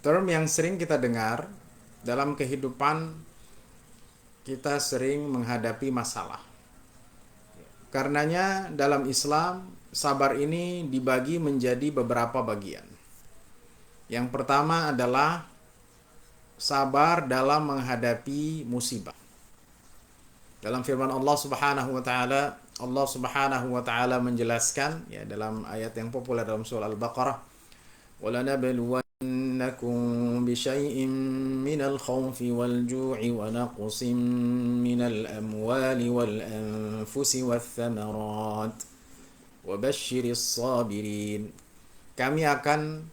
Term yang sering kita dengar dalam kehidupan kita sering menghadapi masalah. Karenanya dalam Islam sabar ini dibagi menjadi beberapa bagian. Yang pertama adalah sabar dalam menghadapi musibah. Dalam firman Allah Subhanahu wa taala, Allah Subhanahu wa taala menjelaskan ya dalam ayat yang populer dalam surah Al-Baqarah, "Walanabluwannakum bisyai'in minal khawfi wal ju'i wa naqsin minal amwali wal anfusi wath thamarat wa basyiris sabirin." Kami akan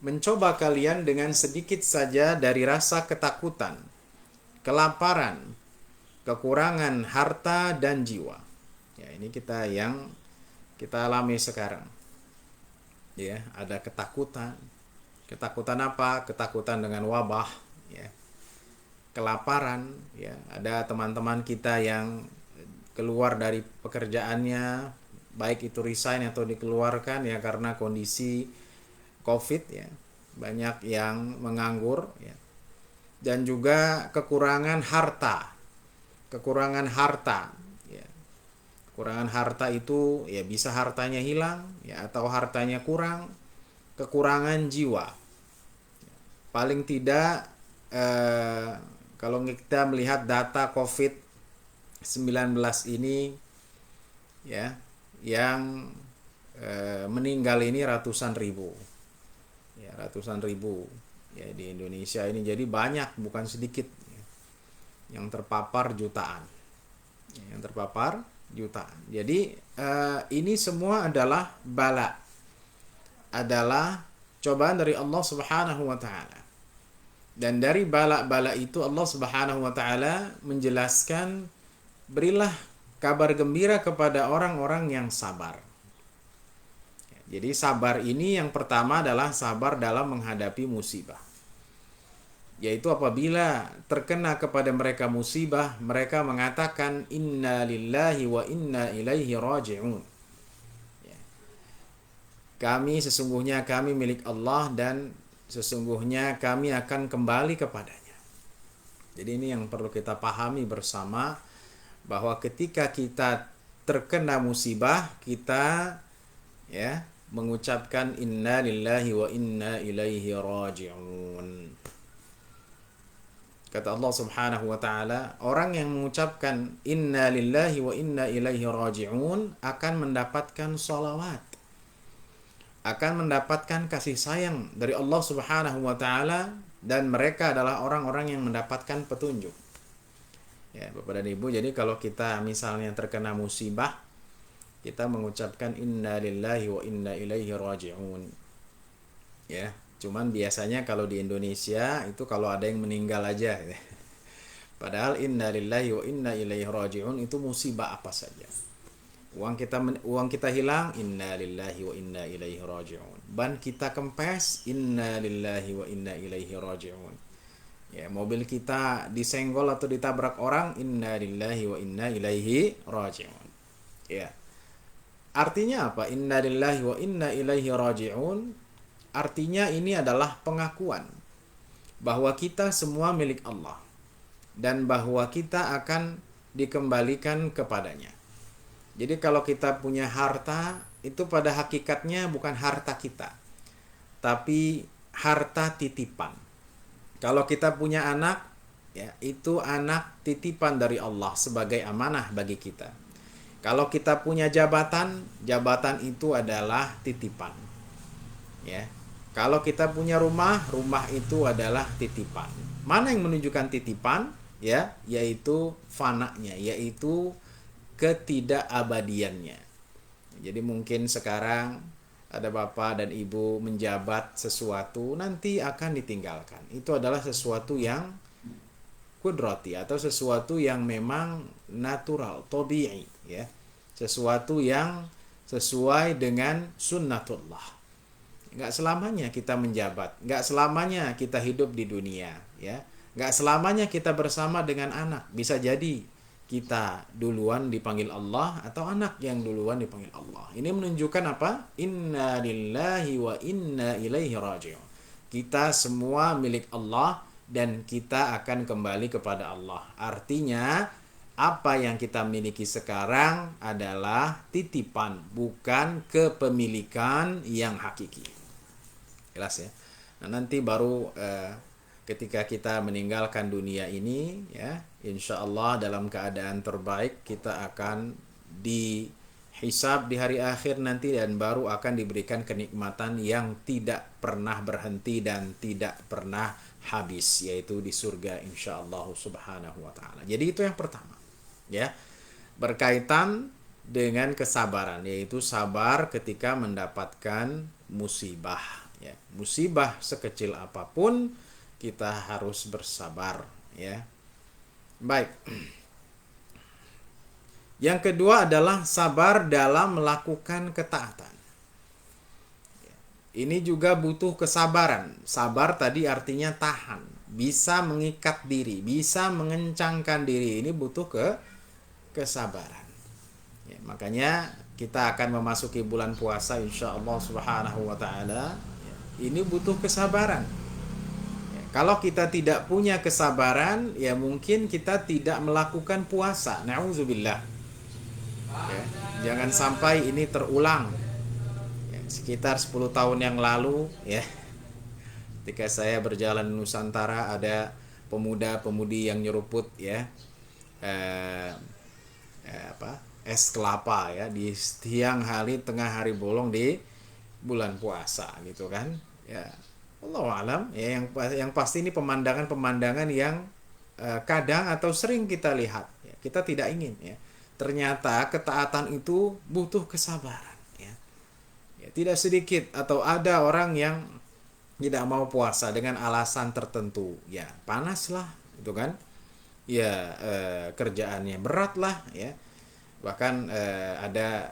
mencoba kalian dengan sedikit saja dari rasa ketakutan, kelaparan, kekurangan harta dan jiwa. Ya, ini yang kita alami sekarang. Ya, ada ketakutan. Ketakutan apa? Ketakutan dengan wabah, ya. Kelaparan, ya. Ada teman-teman kita yang keluar dari pekerjaannya, baik itu resign atau dikeluarkan ya karena kondisi Covid ya. Banyak yang menganggur ya. Dan juga kekurangan harta. Kekurangan harta ya. Kekurangan harta itu ya bisa hartanya hilang ya atau hartanya kurang. Kekurangan jiwa. Paling tidak kalau kita melihat data COVID-19 ini ya yang meninggal ini ratusan ribu. Ya, ratusan ribu ya di Indonesia ini, jadi banyak bukan sedikit ya. Yang terpapar jutaan. Yang terpapar jutaan. Jadi ini semua adalah bala. Adalah cobaan dari Allah Subhanahu wa taala. Dan dari bala-bala itu Allah Subhanahu wa taala menjelaskan, berilah kabar gembira kepada orang-orang yang sabar. Jadi sabar ini yang pertama adalah sabar dalam menghadapi musibah. Yaitu apabila terkena kepada mereka musibah, mereka mengatakan inna lillahi wa inna ilaihi raji'un. Ya. Kami milik Allah dan sesungguhnya kami akan kembali kepadanya. Jadi ini yang perlu kita pahami bersama, bahwa ketika kita terkena musibah, kita ya mengucapkan inna lillahi wa inna ilaihi raji'un. Kata Allah Subhanahu wa taala, orang yang mengucapkan inna lillahi wa inna ilaihi raji'un akan mendapatkan salawat, akan mendapatkan kasih sayang dari Allah Subhanahu wa taala, dan mereka adalah orang-orang yang mendapatkan petunjuk. Ya, Bapak dan Ibu, jadi kalau kita misalnya terkena musibah, kita mengucapkan inna lillahi wa inna ilaihi raji'un. Ya, cuman biasanya kalau di Indonesia itu kalau ada yang meninggal aja. Padahal inna lillahi wa inna ilaihi raji'un itu musibah apa saja. Uang kita hilang, inna lillahi wa inna ilaihi raji'un. Ban kita kempes, inna lillahi wa inna ilaihi raji'un. Ya, mobil kita disenggol atau ditabrak orang, inna lillahi wa inna ilaihi raji'un. Ya. Artinya apa? Inna lillahi wa inna ilaihi raji'un. Artinya ini adalah pengakuan bahwa kita semua milik Allah dan bahwa kita akan dikembalikan kepadanya. Jadi kalau kita punya harta, itu pada hakikatnya bukan harta kita, tapi harta titipan. Kalau kita punya anak, ya itu anak titipan dari Allah sebagai amanah bagi kita. Kalau kita punya jabatan, jabatan itu adalah titipan. Ya. Kalau kita punya rumah, rumah itu adalah titipan. Mana yang menunjukkan titipan? Ya, yaitu fananya, yaitu ketidakabadiannya. Jadi mungkin sekarang ada bapak dan ibu menjabat sesuatu, nanti akan ditinggalkan. Itu adalah sesuatu yang kudrati atau sesuatu yang memang natural, tabi'i, ya. Sesuatu yang sesuai dengan sunnatullah. Nggak selamanya kita menjabat, nggak selamanya kita hidup di dunia, ya. Nggak selamanya kita bersama dengan anak. Bisa jadi kita duluan dipanggil Allah atau anak yang duluan dipanggil Allah. Ini menunjukkan apa? Inna lillahi wa inna ilaihi raji'un. Kita semua milik Allah dan kita akan kembali kepada Allah. Artinya apa yang kita miliki sekarang adalah titipan, bukan kepemilikan yang hakiki. Jelas ya. Nah, nanti baru ketika kita meninggalkan dunia ini, ya, insya Allah dalam keadaan terbaik kita akan dihisab di hari akhir nanti, dan baru akan diberikan kenikmatan yang tidak pernah berhenti dan tidak pernah habis, yaitu di surga insya Allah subhanahu wa ta'ala. Jadi itu yang pertama, ya, berkaitan dengan kesabaran, yaitu sabar ketika mendapatkan musibah, ya. Musibah sekecil apapun kita harus bersabar, ya. Baik. Yang kedua adalah sabar dalam melakukan ketaatan. Ini juga butuh kesabaran. Sabar tadi artinya tahan, bisa mengikat diri, bisa mengencangkan diri. Ini butuh kesabaran. Ya, makanya kita akan memasuki bulan puasa insya Allah subhanahu wa ta'ala. Ini butuh kesabaran. Kalau kita tidak punya kesabaran, ya mungkin kita tidak melakukan puasa. Na'udzubillah. Ya, jangan sampai ini terulang. Ya, sekitar 10 tahun yang lalu, ya, ketika saya berjalan di Nusantara, ada pemuda-pemudi yang nyeruput, ya, es kelapa, ya, di siang hari, tengah hari bolong di bulan puasa, gitu kan, ya. Allahu alam, ya, yang pasti ini pemandangan yang kadang atau sering kita lihat, ya, kita tidak ingin, ya. Ternyata ketaatan itu butuh kesabaran, ya. Ya, tidak sedikit atau ada orang yang tidak mau puasa dengan alasan tertentu, ya, panas lah, gitu kan, ya, kerjaannya berat lah, ya. Bahkan ada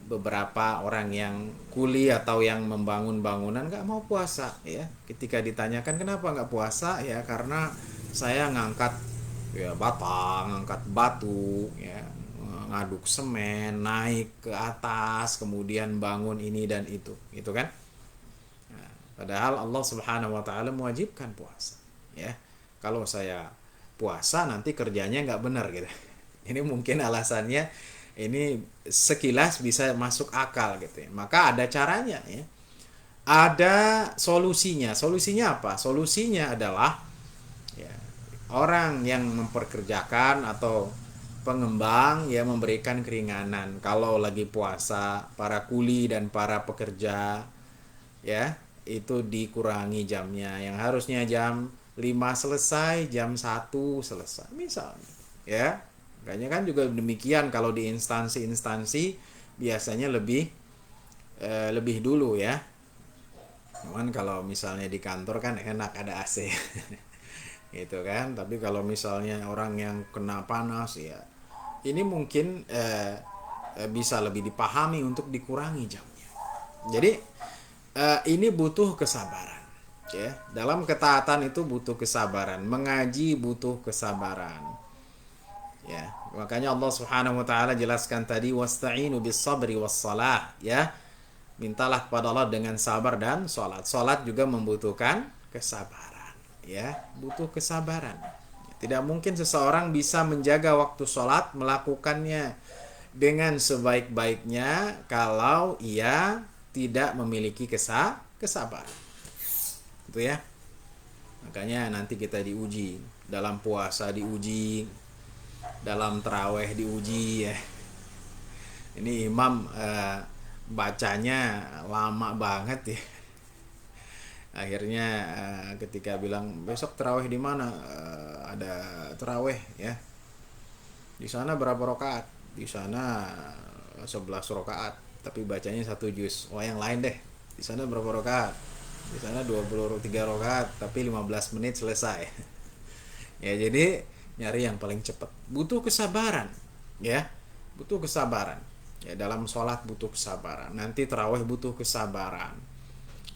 beberapa orang yang kuli atau yang membangun bangunan nggak mau puasa, ya. Ketika ditanyakan kenapa nggak puasa, ya karena saya ngangkat, ya, batang, ngangkat batu, ya, ngaduk semen, naik ke atas, kemudian bangun ini dan itu, gitu kan. Nah, padahal Allah Subhanahu wa ta'ala mewajibkan puasa, ya. Kalau saya puasa nanti kerjanya nggak benar, gitu. Ini mungkin alasannya, ini sekilas bisa masuk akal, gitu ya. Maka ada caranya, ya. Ada solusinya. Solusinya apa? Solusinya adalah, ya, orang yang memperkerjakan atau pengembang, ya, memberikan keringanan. Kalau lagi puasa, para kuli dan para pekerja, ya, itu dikurangi jamnya. Yang harusnya jam 5 selesai, jam 1 selesai, misalnya, ya. Makanya kan juga demikian kalau di instansi-instansi biasanya lebih dulu, ya. Cuman kalau misalnya di kantor kan enak ada AC. Gitu kan. Tapi kalau misalnya orang yang kena panas, ya, ini mungkin bisa lebih dipahami untuk dikurangi jamnya. Jadi ini butuh kesabaran, ya. Dalam ketaatan itu butuh kesabaran. Mengaji butuh kesabaran. Ya, makanya Allah Subhanahu wa ta'ala jelaskan tadi, wasta'inu bis sabri was salah, ya. Mintalah kepada Allah dengan sabar dan salat. Salat juga membutuhkan kesabaran, ya, butuh kesabaran. Tidak mungkin seseorang bisa menjaga waktu salat, melakukannya dengan sebaik-baiknya kalau ia tidak memiliki kesabaran. Itu, ya. Makanya nanti kita diuji, dalam puasa diuji, dalam taraweh diuji, ya. Ini imam bacanya lama banget, ya. Akhirnya ketika bilang besok taraweh di mana, ada taraweh, ya. Di sana berapa rakaat? Di sana 11 rakaat, tapi bacanya 1 juz. Oh, yang lain deh. Di sana berapa rakaat? Di sana 23 rakaat, tapi 15 menit selesai. Ya, jadi nyari yang paling cepat. Butuh kesabaran, ya. Butuh kesabaran. Ya, dalam sholat butuh kesabaran. Nanti tarawih butuh kesabaran.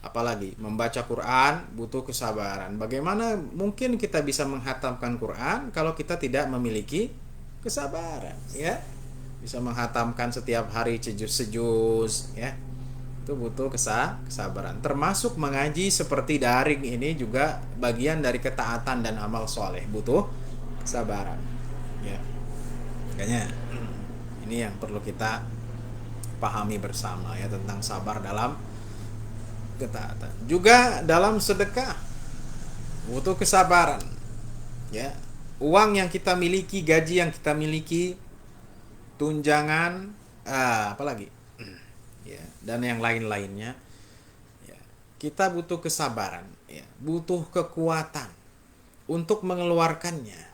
Apalagi membaca Quran butuh kesabaran. Bagaimana mungkin kita bisa menghatamkan Quran kalau kita tidak memiliki kesabaran, ya. Bisa menghatamkan setiap hari sejuz, ya. Itu butuh kesabaran. Termasuk mengaji seperti daring ini juga bagian dari ketaatan dan amal soleh, butuh kesabaran. Ya, makanya ini yang perlu kita pahami bersama ya, tentang sabar dalam ketaatan. Juga dalam sedekah butuh kesabaran. Ya, uang yang kita miliki, gaji yang kita miliki, tunjangan, apalagi, ya, dan yang lain-lainnya, ya, kita butuh kesabaran, ya, butuh kekuatan untuk mengeluarkannya.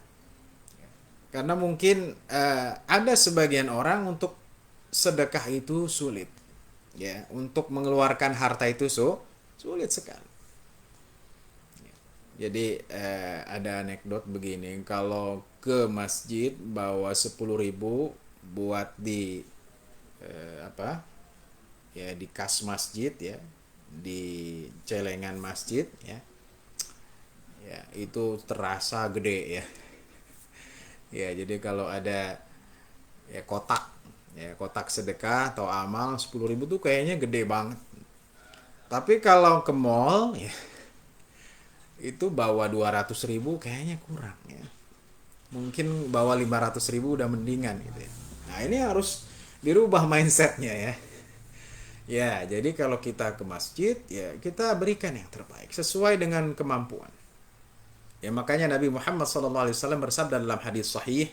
Karena mungkin ada sebagian orang untuk sedekah itu sulit, ya, untuk mengeluarkan harta itu sulit sekali. Jadi ada anekdot begini, kalau ke masjid bawa 10.000 buat di ya, di kas masjid, ya, di celengan masjid, ya, ya itu terasa gede, ya. Ya, jadi kalau ada ya kotak sedekah atau amal 10.000 tuh kayaknya gede banget. Tapi kalau ke mall, ya, itu bawa 200.000 kayaknya kurang, ya. Mungkin bawa 500.000 udah mendingan gitu, ya. Nah, ini harus dirubah mindsetnya, ya. Ya, jadi kalau kita ke masjid, ya kita berikan yang terbaik sesuai dengan kemampuan. Ya, makanya Nabi Muhammad SAW bersabda dalam hadis sahih,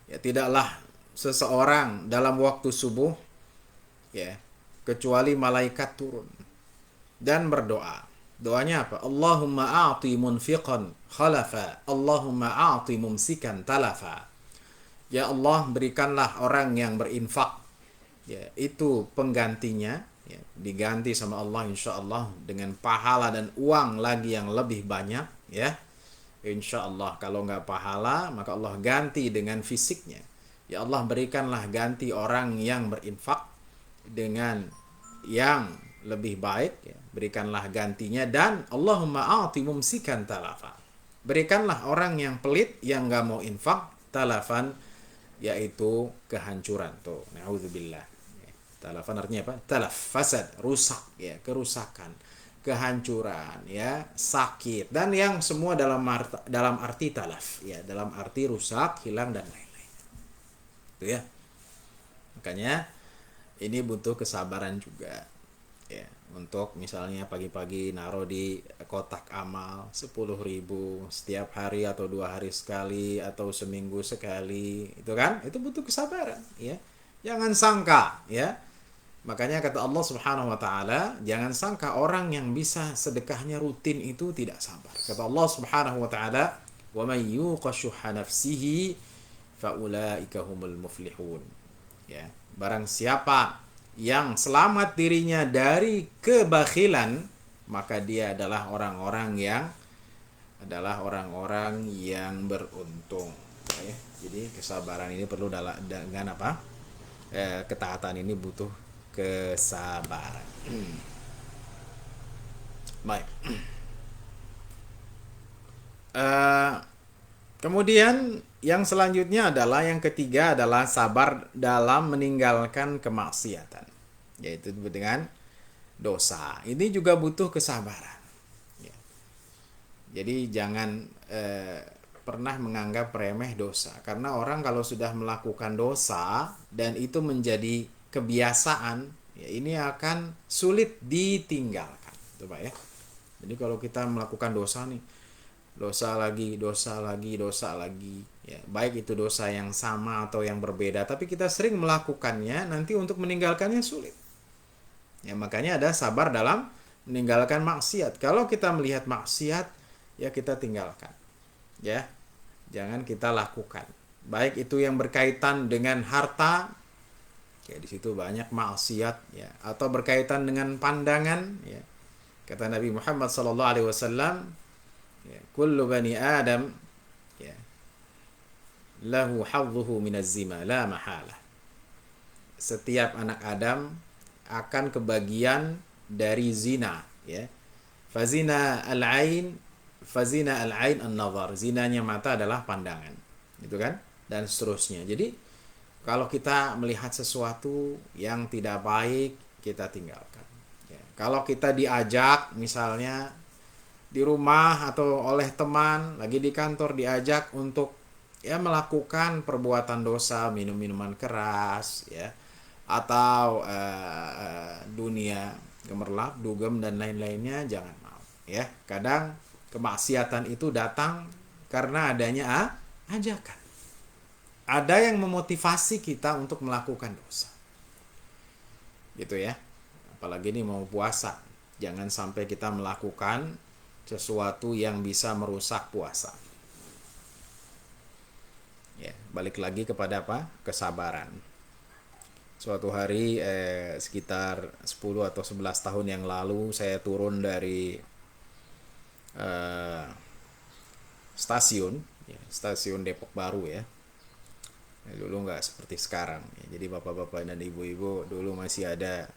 ya, tidaklah seseorang dalam waktu subuh, ya, kecuali malaikat turun dan berdoa. Doanya apa? Allahumma a'ti munfiqan khalafa, Allahumma a'ti mumsikan talafa. Ya Allah, berikanlah orang yang berinfak, ya, itu penggantinya, ya, diganti sama Allah insyaallah dengan pahala dan uang lagi yang lebih banyak, ya. Insyaallah. Kalau nggak pahala, maka Allah ganti dengan fisiknya. Ya Allah, berikanlah ganti orang yang berinfak dengan yang lebih baik, ya. Berikanlah gantinya. Dan Allahumma a'ti mumsikan talafa, berikanlah orang yang pelit, yang nggak mau infak, talafan, yaitu kehancuran. Tuh, na'udzubillah. Talafan artinya apa? Talaf, fasad, rusak, ya, kerusakan, kehancuran, ya, sakit, dan yang semua dalam arti talaf, ya, dalam arti rusak, hilang, dan lain-lain. Itu, ya. Makanya ini butuh kesabaran juga, ya, untuk misalnya pagi-pagi naruh di kotak amal 10.000 setiap hari atau 2 hari sekali atau seminggu sekali, itu kan, itu butuh kesabaran, ya. Jangan sangka, ya. Makanya kata Allah Subhanahu wa taala, jangan sangka orang yang bisa sedekahnya rutin itu tidak sabar. Kata Allah Subhanahu wa taala, "Wa may yuqa syuhha nafsihi fa ulaika humul muflihun." Ya, barang siapa yang selamat dirinya dari kebakhilan, maka dia adalah orang-orang yang beruntung. Ya, jadi kesabaran ini perlu dengan apa? Ketaatan ini butuh kesabaran. Baik. Kemudian yang selanjutnya adalah, yang ketiga adalah sabar dalam meninggalkan kemaksiatan, yaitu dengan dosa. Ini juga butuh kesabaran, ya. Jadi jangan pernah menganggap remeh dosa, karena orang kalau sudah melakukan dosa dan itu menjadi kebiasaan, ya, ini akan sulit ditinggalkan, itu Pak, ya. Jadi kalau kita melakukan dosa nih, dosa lagi, ya, baik itu dosa yang sama atau yang berbeda, tapi kita sering melakukannya, nanti untuk meninggalkannya sulit. Ya, makanya ada sabar dalam meninggalkan maksiat. Kalau kita melihat maksiat, ya kita tinggalkan, ya, jangan kita lakukan. Baik itu yang berkaitan dengan harta, ya, di situ banyak maksiat, ya, atau berkaitan dengan pandangan, ya. Kata Nabi Muhammad SAW, ya, kullu bani Adam, ya, lahu hadzuhu minaz zina la mahalah. Setiap anak Adam akan kebagian dari zina, ya. Fazina al-ain an-nazar. Zinanya mata adalah pandangan. Gitu kan? Dan seterusnya. Jadi kalau kita melihat sesuatu yang tidak baik, kita tinggalkan. Ya, kalau kita diajak misalnya di rumah atau oleh teman, lagi di kantor diajak untuk ya melakukan perbuatan dosa, minum minuman keras, ya, atau dunia gemerlap, dugem dan lain-lainnya, jangan mau. Ya, kadang kemaksiatan itu datang karena adanya ajakan. Ada yang memotivasi kita untuk melakukan dosa. Gitu ya. Apalagi ini mau puasa. Jangan sampai kita melakukan sesuatu yang bisa merusak puasa. Ya, balik lagi kepada apa? Kesabaran. Suatu hari sekitar 10 atau 11 tahun yang lalu saya turun dari stasiun Depok Baru ya. Dulu nggak seperti sekarang ya. Jadi bapak-bapak dan ibu-ibu dulu masih ada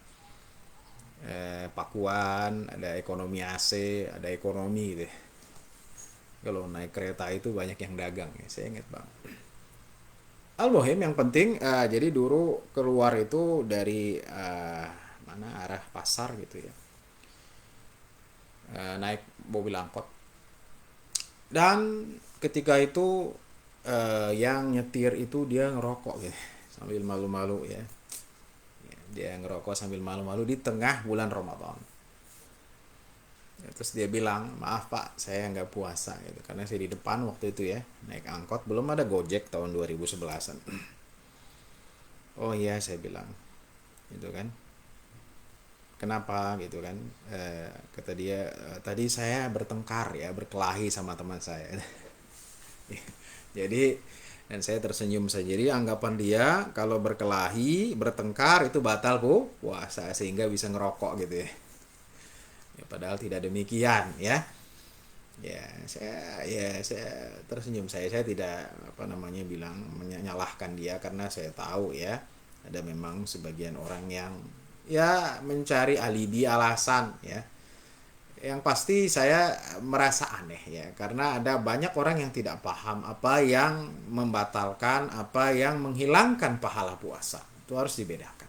Pakuan, ada ekonomi AC, ada ekonomi gitu ya. Kalau naik kereta itu banyak yang dagang ya, saya ingat bang. Al-Muhim yang penting jadi dulu keluar itu dari mana arah pasar gitu ya, naik mobil angkot, dan ketika itu yang nyetir itu dia ngerokok gitu sambil malu-malu ya. Dia ngerokok sambil malu-malu di tengah bulan Ramadan. Ya, terus dia bilang, maaf pak, saya nggak puasa gitu, karena saya di depan waktu itu ya, naik angkot, belum ada Gojek tahun 2011an. Oh iya, saya bilang, gitu kan. Kenapa gitu kan? Kata dia, tadi saya bertengkar ya, berkelahi sama teman saya. Jadi dan saya tersenyum saja. Jadi anggapan dia kalau berkelahi, bertengkar itu batal puasa sehingga bisa ngerokok gitu ya. Ya padahal tidak demikian ya. Saya tersenyum, saya tidak bilang menyalahkan dia, karena saya tahu ya ada memang sebagian orang yang ya mencari alibi, alasan ya. Yang pasti saya merasa aneh ya, karena ada banyak orang yang tidak paham apa yang membatalkan, apa yang menghilangkan pahala puasa. Itu harus dibedakan.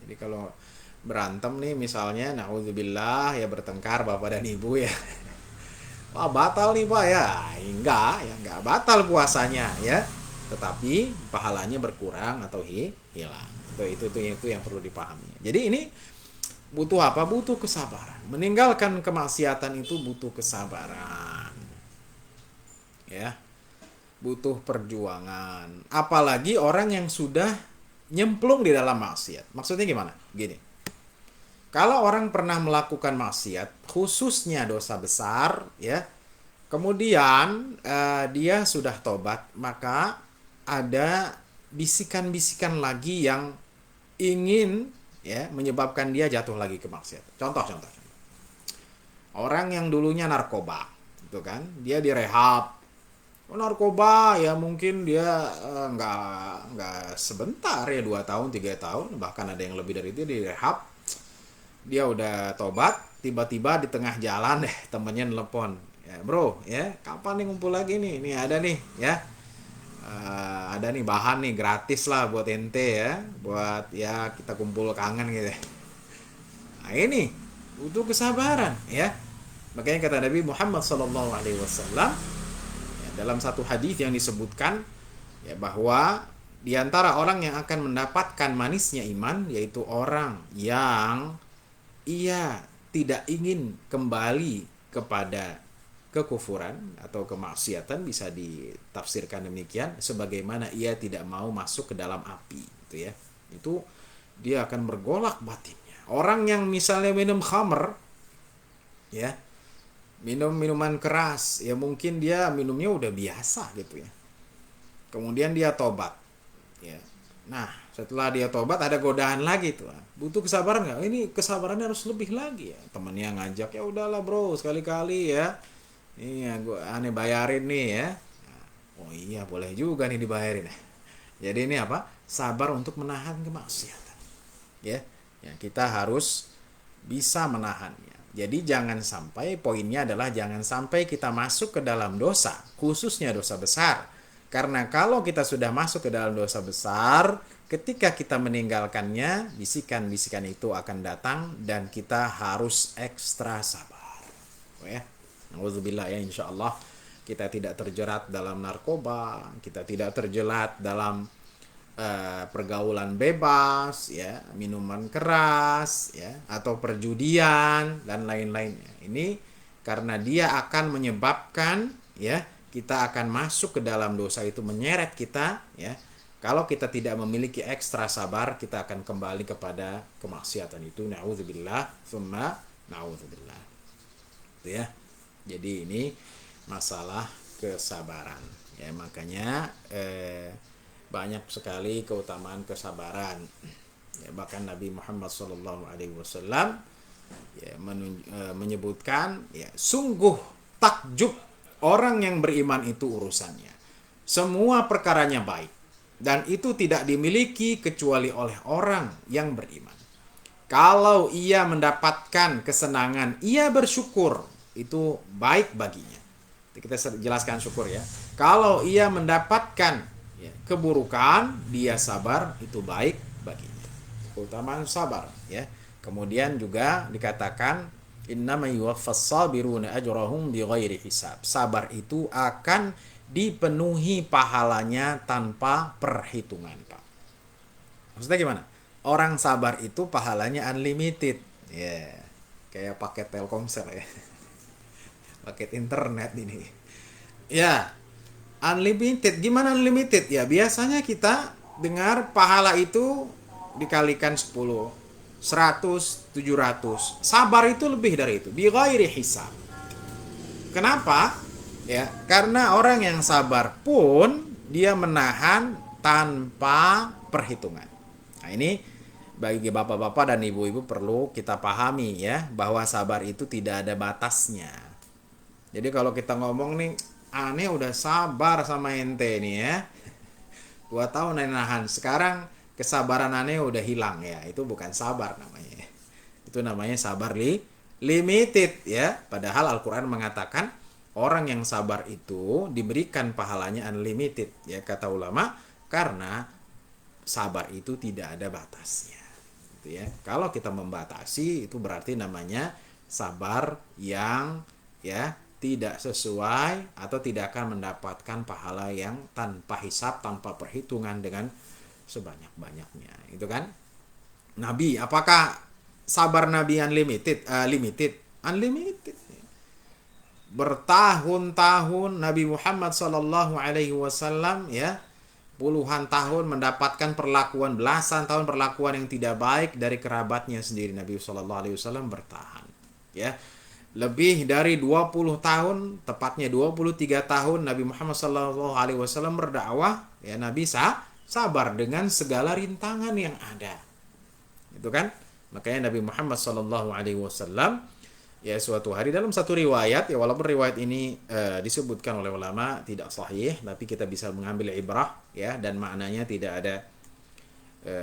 Jadi kalau berantem nih misalnya, naudzubillah ya, bertengkar bapak dan ibu ya, wah batal nih pak ya, enggak batal puasanya ya, tetapi pahalanya berkurang atau hilang. Itu yang perlu dipahami. Jadi ini butuh apa? Butuh kesabaran. Meninggalkan kemaksiatan itu butuh kesabaran. Ya. Butuh perjuangan. Apalagi orang yang sudah nyemplung di dalam maksiat. Maksudnya gimana? Gini. Kalau orang pernah melakukan maksiat, khususnya dosa besar, ya. Kemudian dia sudah tobat, maka ada bisikan-bisikan lagi yang ingin ya menyebabkan dia jatuh lagi ke maksiat. Contoh. Orang yang dulunya narkoba, itu kan, dia direhab. Narkoba ya mungkin dia nggak sebentar ya, 2 tahun 3 tahun, bahkan ada yang lebih dari itu direhab. Dia udah tobat, tiba-tiba di tengah jalan temennya nelpon, ya bro ya kapan nih ngumpul lagi nih, ada nih ya. Ada nih bahan nih gratis lah buat ente ya, buat ya kita kumpul kangen gitu. Nah ini butuh kesabaran ya. Makanya kata Nabi Muhammad SAW ya, dalam satu hadis yang disebutkan ya, bahwa di antara orang yang akan mendapatkan manisnya iman yaitu orang yang ia tidak ingin kembali kepada kekufuran atau kemaksiatan, bisa ditafsirkan demikian, sebagaimana ia tidak mau masuk ke dalam api gitu ya. Itu dia akan bergolak batinnya. Orang yang misalnya minum khamr ya, minum minuman keras ya, mungkin dia minumnya udah biasa gitu ya. Kemudian dia tobat ya. Nah, setelah dia tobat ada godaan lagi tuh. Butuh kesabaran nggak? Ini kesabarannya harus lebih lagi ya. Temennya ngajak, ya udahlah bro, sekali-kali ya. Iya, gue aneh bayarin nih ya. Oh iya, boleh juga nih dibayarin. Jadi ini apa? Sabar untuk menahan kemaksiatan. Ya, kita harus bisa menahannya. Jadi jangan sampai, poinnya adalah jangan sampai kita masuk ke dalam dosa, khususnya dosa besar. Karena kalau kita sudah masuk ke dalam dosa besar, ketika kita meninggalkannya, bisikan-bisikan itu akan datang dan kita harus ekstra sabar. Ya. Nauzubillah ya, insyaallah kita tidak terjerat dalam narkoba, kita tidak terjerat dalam pergaulan bebas, ya, minuman keras, ya, atau perjudian dan lain-lainnya. Ini karena dia akan menyebabkan, ya, kita akan masuk ke dalam dosa itu, menyeret kita, ya. Kalau kita tidak memiliki ekstra sabar, kita akan kembali kepada kemaksiatan itu. Na'udzubillah, tsumma na'udzubillah. Itu ya. Jadi ini masalah kesabaran. Ya, makanya banyak sekali keutamaan kesabaran. Ya, bahkan Nabi Muhammad SAW ya, menyebutkan, ya, sungguh takjub orang yang beriman itu urusannya. Semua perkaranya baik. Dan itu tidak dimiliki kecuali oleh orang yang beriman. Kalau ia mendapatkan kesenangan, ia bersyukur. Itu baik baginya. Kita jelaskan syukur ya. Kalau ia mendapatkan, ya, keburukan, dia sabar, itu baik baginya. Keutamaan sabar, ya. Kemudian juga dikatakan innama yuwaffas sabiruna ajrahum bighairi hisab. Sabar itu akan dipenuhi pahalanya tanpa perhitungan, Pak. Maksudnya gimana? Orang sabar itu pahalanya unlimited. Ya, yeah. Kayak paket Telkomsel ya. Paket internet ini. Ya, unlimited. Gimana unlimited? Ya, biasanya kita dengar pahala itu dikalikan 10, 100, 700. Sabar itu lebih dari itu. Bi ghairi hisab. Kenapa? Ya, karena orang yang sabar pun dia menahan tanpa perhitungan. Nah, ini bagi bapak-bapak dan ibu-ibu perlu kita pahami ya, bahwa sabar itu tidak ada batasnya. Jadi kalau kita ngomong nih, aneh udah sabar sama ente nih ya, 2 tahun aneh nahan, sekarang kesabaran aneh udah hilang ya, itu bukan sabar namanya. Itu namanya sabar limited ya. Padahal Al-Quran mengatakan orang yang sabar itu diberikan pahalanya unlimited ya, kata ulama, karena sabar itu tidak ada batasnya. Gitu ya. Kalau kita membatasi itu berarti namanya sabar yang ya tidak sesuai atau tidak akan mendapatkan pahala yang tanpa hisab, tanpa perhitungan dengan sebanyak-banyaknya. Itu kan? Nabi, apakah sabar Nabi unlimited? Limited. Unlimited. Bertahun-tahun Nabi Muhammad SAW ya, puluhan tahun mendapatkan perlakuan, belasan tahun perlakuan yang tidak baik dari kerabatnya sendiri. Nabi SAW bertahan ya. Lebih dari 20 tahun, tepatnya 23 tahun Nabi Muhammad SAW berdakwah, ya, Nabi sabar dengan segala rintangan yang ada. Itu kan? Makanya Nabi Muhammad SAW ya suatu hari dalam satu riwayat, ya walaupun riwayat ini disebutkan oleh ulama tidak sahih, tapi kita bisa mengambil ibrah ya, dan maknanya tidak ada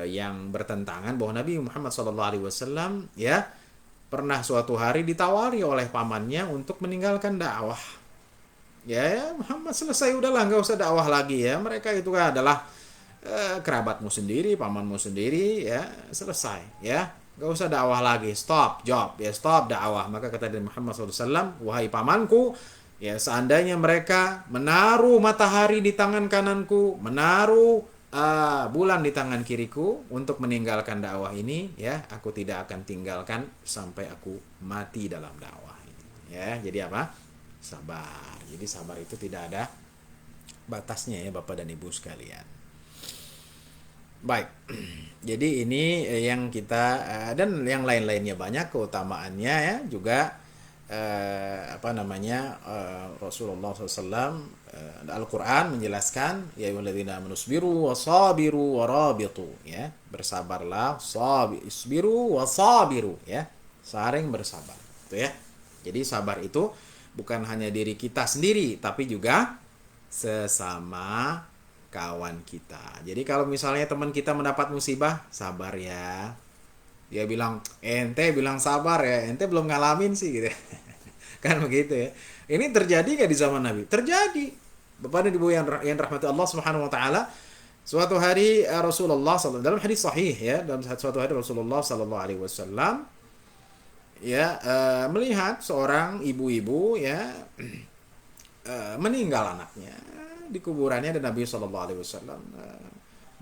yang bertentangan, bahwa Nabi Muhammad SAW ya pernah suatu hari ditawari oleh pamannya untuk meninggalkan dakwah. Ya, Muhammad selesai, udahlah, nggak usah dakwah lagi ya. Mereka itu adalah kerabatmu sendiri, pamanmu sendiri ya, selesai ya. Nggak usah dakwah lagi, stop job ya, stop dakwah. Maka kata Nabi Muhammad SAW, wahai pamanku, ya seandainya mereka menaruh matahari di tangan kananku, menaruh bulan di tangan kiriku untuk meninggalkan dakwah ini, ya aku tidak akan tinggalkan sampai aku mati dalam dakwah ini. Ya, jadi apa? Sabar. Jadi sabar itu tidak ada batasnya ya, Bapak dan Ibu sekalian. Baik. Jadi ini yang kita dan yang lain-lainnya banyak keutamaannya ya, juga Rasulullah SAW Al-Quran menjelaskan, ya ayyuhalladzina amanu isbiru wasabiru warabitu, ya, bersabarlah, isbiru wasabiru, ya, saling bersabar, itu ya. Jadi sabar itu bukan hanya diri kita sendiri, tapi juga sesama kawan kita. Jadi kalau misalnya teman kita mendapat musibah, sabar ya. Dia bilang, ente bilang sabar ya, ente belum ngalamin sih gitu. Kan begitu ya. Ini terjadi gak di zaman Nabi? Terjadi. Bapak dan Ibu yang rahmati Allah Subhanahu wa taala, Suatu hari Rasulullah SAW, dalam hadis sahih ya, dalam suatu hari Rasulullah SAW ya melihat seorang ibu-ibu ya meninggal anaknya di kuburannya, dan Nabi SAW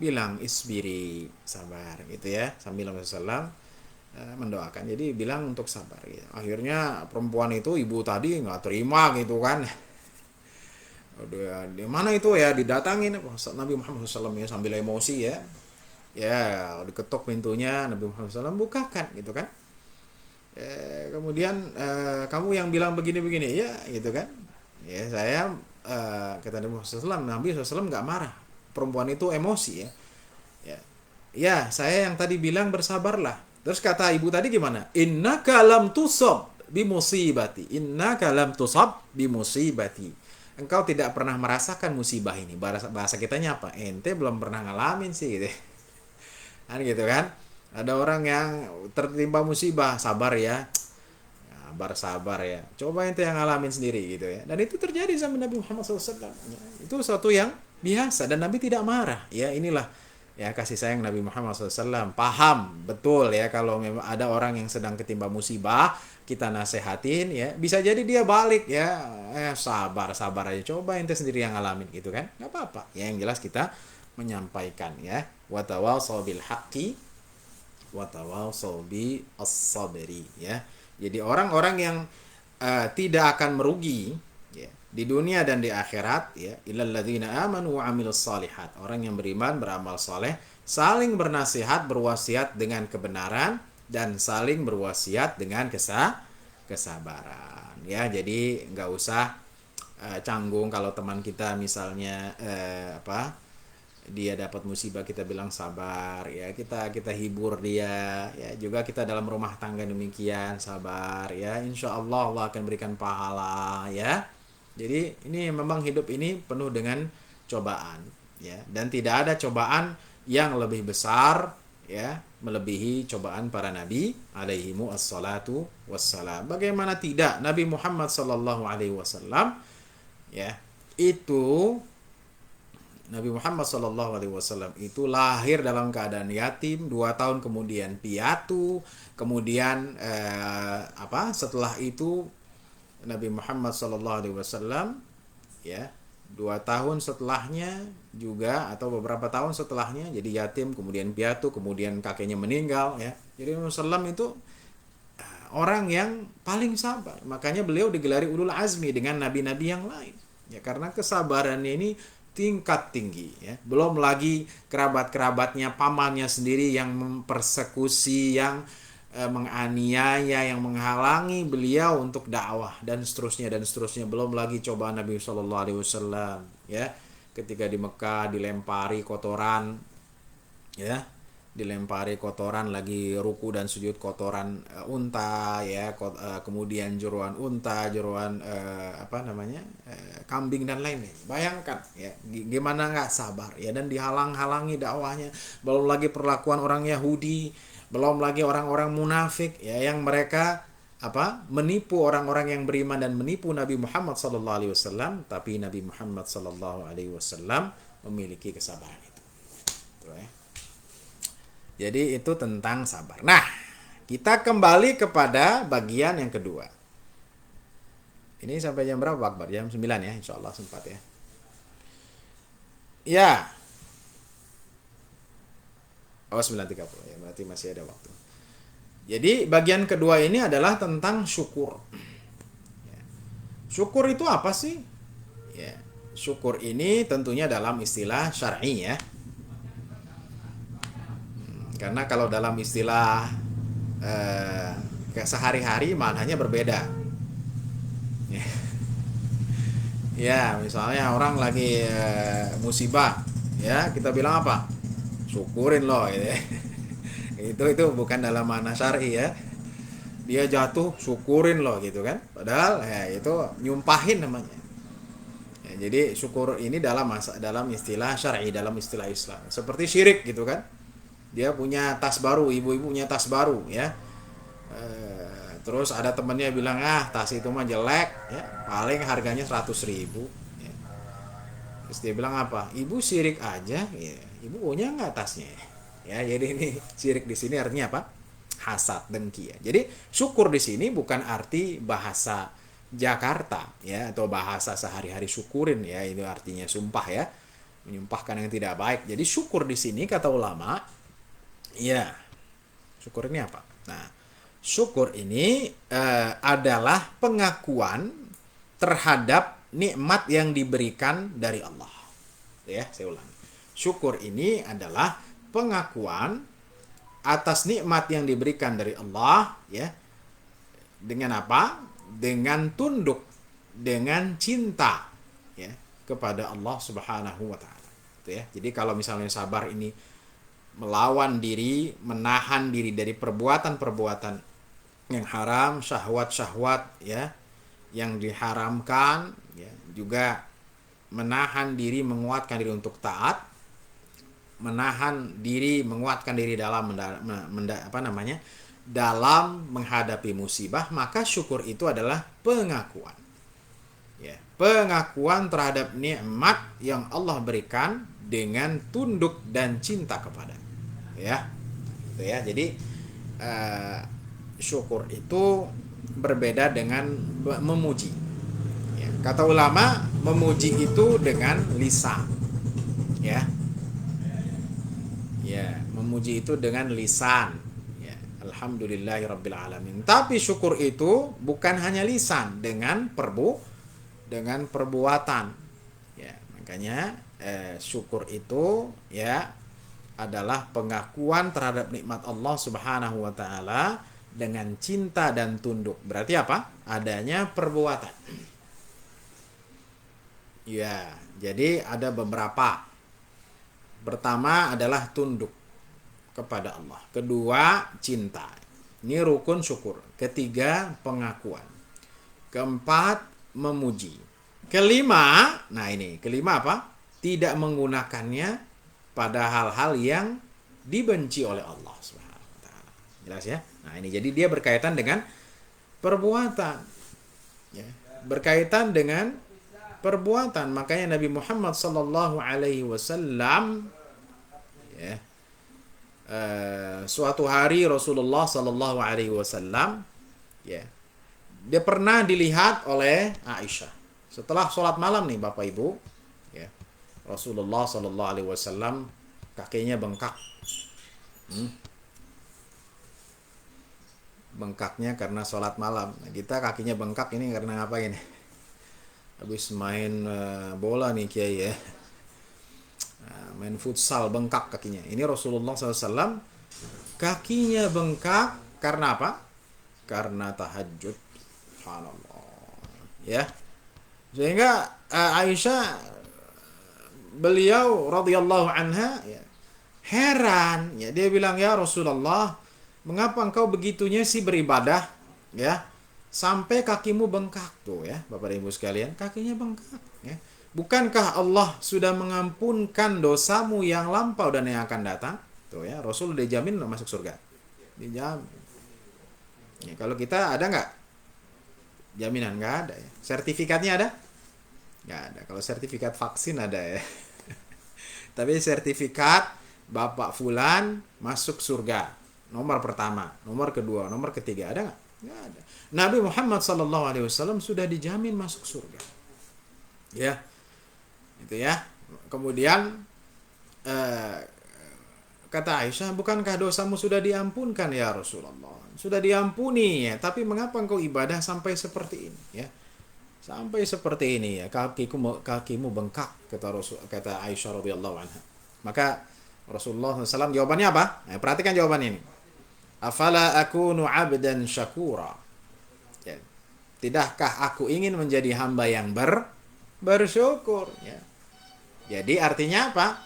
bilang isbiri, sabar gitu ya, sambil Nabi SAW mendoakan, jadi bilang untuk sabar gitu. Akhirnya perempuan itu, ibu tadi nggak terima gitu kan, udah di mana itu ya, didatangin Nabi Muhammad SAW ya sambil emosi ya, diketok pintunya, Nabi Muhammad SAW bukakan gitu kan. Kemudian kamu yang bilang begini-begini ya gitu kan, ya saya kata Nabi SAW nggak marah, perempuan itu emosi ya, ya ya saya yang tadi bilang bersabarlah. Terus kata ibu tadi gimana, innaka lam tusab bimusibati, innaka lam tusab bimusibati, engkau tidak pernah merasakan musibah ini. Bahasa kitanya apa, ente belum pernah ngalamin sih gitu kan, gitu kan. Ada orang yang tertimpa musibah, sabar ya, sabar ya, coba ente yang ngalamin sendiri gitu ya. Dan itu terjadi sama Nabi Muhammad SAW ya. Itu sesuatu yang biasa dan Nabi tidak marah ya. Inilah ya kasih sayang Nabi Muhammad SAW. Paham betul ya, kalau memang ada orang yang sedang ketimpa musibah, kita nasehatin ya, bisa jadi dia balik ya, sabar aja, coba ente sendiri yang ngalamin gitu kan, nggak apa-apa ya. Yang jelas kita menyampaikan ya, watawasau bil haqqi watawasau bi as-sabri ya. Jadi orang-orang yang tidak akan merugi ya, di dunia dan di akhirat ya, illal ladzina amanu wa amilus shalihat, orang yang beriman, beramal saleh, saling bernasihat, berwasiat dengan kebenaran, dan saling berwasiat dengan kesabaran ya. Jadi nggak usah canggung kalau teman kita misalnya dia dapat musibah, kita bilang sabar ya, kita hibur dia ya. Juga kita dalam rumah tangga demikian, sabar ya, insya Allah Allah akan berikan pahala ya. Jadi ini memang hidup ini penuh dengan cobaan ya, dan tidak ada cobaan yang lebih besar ya, melebihi cobaan para nabi alaihimu assalatu wassalam. Bagaimana tidak, Nabi Muhammad sallallahu alaihi wasallam ya, itu Nabi Muhammad SAW itu lahir dalam keadaan yatim, 2 tahun kemudian piatu, kemudian setelah itu Nabi Muhammad SAW ya 2 tahun setelahnya juga, atau beberapa tahun setelahnya jadi yatim, kemudian piatu, kemudian kakeknya meninggal ya. Jadi Nabi SAW itu orang yang paling sabar, makanya beliau digelari ulul azmi dengan nabi-nabi yang lain ya, karena kesabarannya ini tingkat tinggi ya. Belum lagi kerabat-kerabatnya, pamannya sendiri yang mempersekusi, yang menganiaya, yang menghalangi beliau untuk dakwah, dan seterusnya dan seterusnya. Belum lagi cobaan Nabi Shallallahu Alaihi Wasallam ya, ketika di Mekah dilempari kotoran ya, dilempari kotoran, lagi ruku dan sujud kotoran unta ya, kemudian jeroan unta, jeroan kambing dan lainnya. Bayangkan ya, gimana nggak sabar ya, dan dihalang-halangi dakwahnya. Belum lagi perlakuan orang Yahudi, belum lagi orang-orang munafik ya, yang mereka menipu orang-orang yang beriman dan menipu Nabi Muhammad SAW. Tapi Nabi Muhammad SAW memiliki kesabaran itu. Tuh, ya. Jadi itu tentang sabar. Nah, kita kembali kepada bagian yang kedua. Ini sampai jam berapa Pak Akbar? Jam 9 ya, insya Allah sempat ya. Ya. Oh, 9.30 ya, berarti masih ada waktu. Jadi bagian kedua ini adalah tentang syukur. Syukur itu apa sih? Ya, syukur ini tentunya dalam istilah syar'i ya. Karena kalau dalam istilah sehari-hari maknanya berbeda. Ya, misalnya orang lagi musibah, ya kita bilang apa? Syukurin loh, gitu. Itu bukan dalam makna syar'i ya. Dia jatuh, syukurin loh gitu kan. Padahal ya itu nyumpahin namanya. Ya, jadi syukur ini dalam istilah syar'i, dalam istilah Islam. Seperti syirik gitu kan. Dia punya tas baru, ibu-ibu punya tas baru ya. Terus ada temennya bilang, tas itu mah jelek ya, paling harganya 100.000 ya. Terus dia bilang apa? Ibu sirik aja, ya. Ibu punya nggak tasnya? Ya, jadi ini sirik di sini artinya apa? Hasad, dengki ya. Jadi syukur di sini bukan arti bahasa Jakarta ya atau bahasa sehari-hari syukurin ya, itu artinya sumpah ya, menyumpahkan yang tidak baik. Jadi syukur di sini kata ulama, ya syukur ini apa? Nah, syukur ini adalah pengakuan terhadap nikmat yang diberikan dari Allah. Ya, saya ulangi. Syukur ini adalah pengakuan atas nikmat yang diberikan dari Allah, ya. Dengan apa? Dengan tunduk, dengan cinta, ya, kepada Allah Subhanahu wa taala. Gitu ya. Jadi kalau misalnya sabar ini melawan diri, menahan diri dari perbuatan-perbuatan yang haram, syahwat-syahwat ya, yang diharamkan, ya, juga menahan diri, menguatkan diri untuk taat, menahan diri, menguatkan diri dalam dalam menghadapi musibah, maka syukur itu adalah pengakuan. Ya, pengakuan terhadap nikmat yang Allah berikan dengan tunduk dan cinta kepada. Ya. Gitu ya. Jadi syukur itu berbeda dengan memuji. Ya, kata ulama, memuji itu dengan lisan. Ya. Ya, memuji itu dengan lisan. Ya, alhamdulillahirabbil alamin. Tapi syukur itu bukan hanya lisan, dengan perbuatan. Ya, makanya syukur itu ya adalah pengakuan terhadap nikmat Allah Subhanahu wa taala dengan cinta dan tunduk. Berarti apa? Adanya perbuatan. Ya, jadi ada beberapa. Pertama adalah tunduk kepada Allah. Kedua, cinta. Ini rukun syukur. Ketiga, pengakuan. Keempat, memuji. Kelima, nah ini, kelima apa? Tidak menggunakannya pada hal-hal yang dibenci oleh Allah Subhanahu wa taala. Jelas ya? Nah, ini jadi dia berkaitan dengan perbuatan. Ya, berkaitan dengan perbuatan. Makanya Nabi Muhammad sallallahu alaihi wasallam ya, suatu hari Rasulullah sallallahu alaihi wasallam ya, dia pernah dilihat oleh Aisyah setelah sholat malam nih Bapak Ibu ya. Rasulullah sallallahu alaihi wasallam kakinya bengkak. Bengkaknya karena sholat malam. Nah, kita kakinya bengkak ini karena ngapain? Habis main bola nih Kiai ya, main futsal bengkak kakinya. Ini Rasulullah SAW kakinya bengkak karena apa? Karena tahajud. Subhanallah. Ya, sehingga Aisyah beliau radhiyallahu anha ya, heran ya, dia bilang, ya Rasulullah, mengapa engkau begitunya sih beribadah ya sampai kakimu bengkak tuh ya, Bapak dan Ibu sekalian, kakinya bengkak ya. Bukankah Allah sudah mengampunkan dosamu yang lampau dan yang akan datang? Tuh ya, Rasul dijamin masuk surga. Dijamin. Ya, kalau kita ada nggak jaminan? Nggak ada ya. Sertifikatnya ada? Nggak ada. Kalau sertifikat vaksin ada ya. Tapi sertifikat Bapak Fulan masuk surga, nomor pertama, nomor kedua, nomor ketiga, ada nggak? Nggak ada. Nabi Muhammad SAW sudah dijamin masuk surga. Ya, itu ya. Kemudian kata Aisyah, bukankah dosamu sudah diampunkan ya Rasulullah? Sudah diampuni ya, tapi mengapa engkau ibadah sampai seperti ini ya? Sampai seperti ini ya, kakimu bengkak, kata Aisyah radhiyallahu anha. Maka Rasulullah SAW jawabannya apa? Nah, perhatikan jawaban ini. Afala akunu abdan syakura. Ya. Tidakkah aku ingin menjadi hamba yang bersyukur ya. Jadi artinya apa?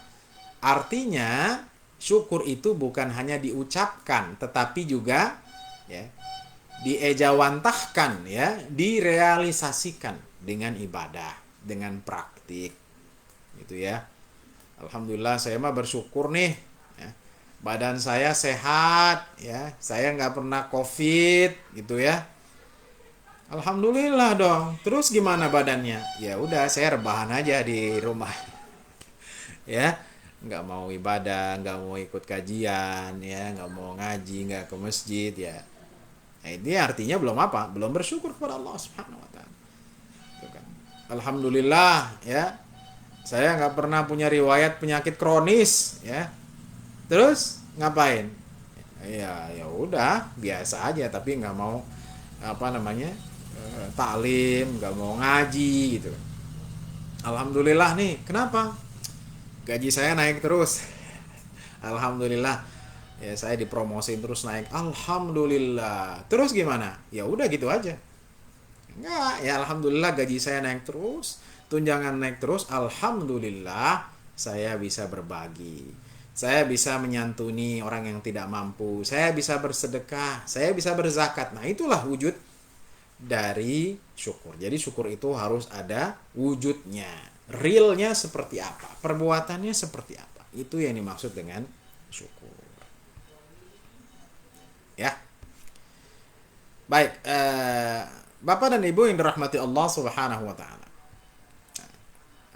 Artinya syukur itu bukan hanya diucapkan, tetapi juga ya diejawantahkan ya, direalisasikan dengan ibadah, dengan praktik. Gitu ya. Alhamdulillah saya mah bersyukur nih ya. Badan saya sehat ya, saya nggak pernah COVID gitu ya. Alhamdulillah dong. Terus gimana badannya? Ya udah, saya rebahan aja di rumah. ya, nggak mau ibadah, nggak mau ikut kajian, ya, nggak mau ngaji, nggak ke masjid, ya. Nah, ini artinya belum apa? Belum bersyukur kepada Allah Subhanahu Wa Taala. Gitu kan. Alhamdulillah, ya, saya nggak pernah punya riwayat penyakit kronis, ya. Terus ngapain? Ya, ya udah, biasa aja, tapi nggak mau apa namanya taklim, nggak mau ngaji, gitu. Alhamdulillah nih, kenapa? Gaji saya naik terus. Alhamdulillah. Ya, saya dipromosin terus naik. Alhamdulillah. Terus gimana? Ya udah gitu aja. Enggak, ya alhamdulillah gaji saya naik terus, tunjangan naik terus. Alhamdulillah saya bisa berbagi. Saya bisa menyantuni orang yang tidak mampu. Saya bisa bersedekah, saya bisa berzakat. Nah, itulah wujud dari syukur. Jadi syukur itu harus ada wujudnya. Realnya seperti apa? Perbuatannya seperti apa? Itu yang dimaksud dengan syukur. Ya. Baik, Bapak dan Ibu yang dirahmati Allah Subhanahu wa taala.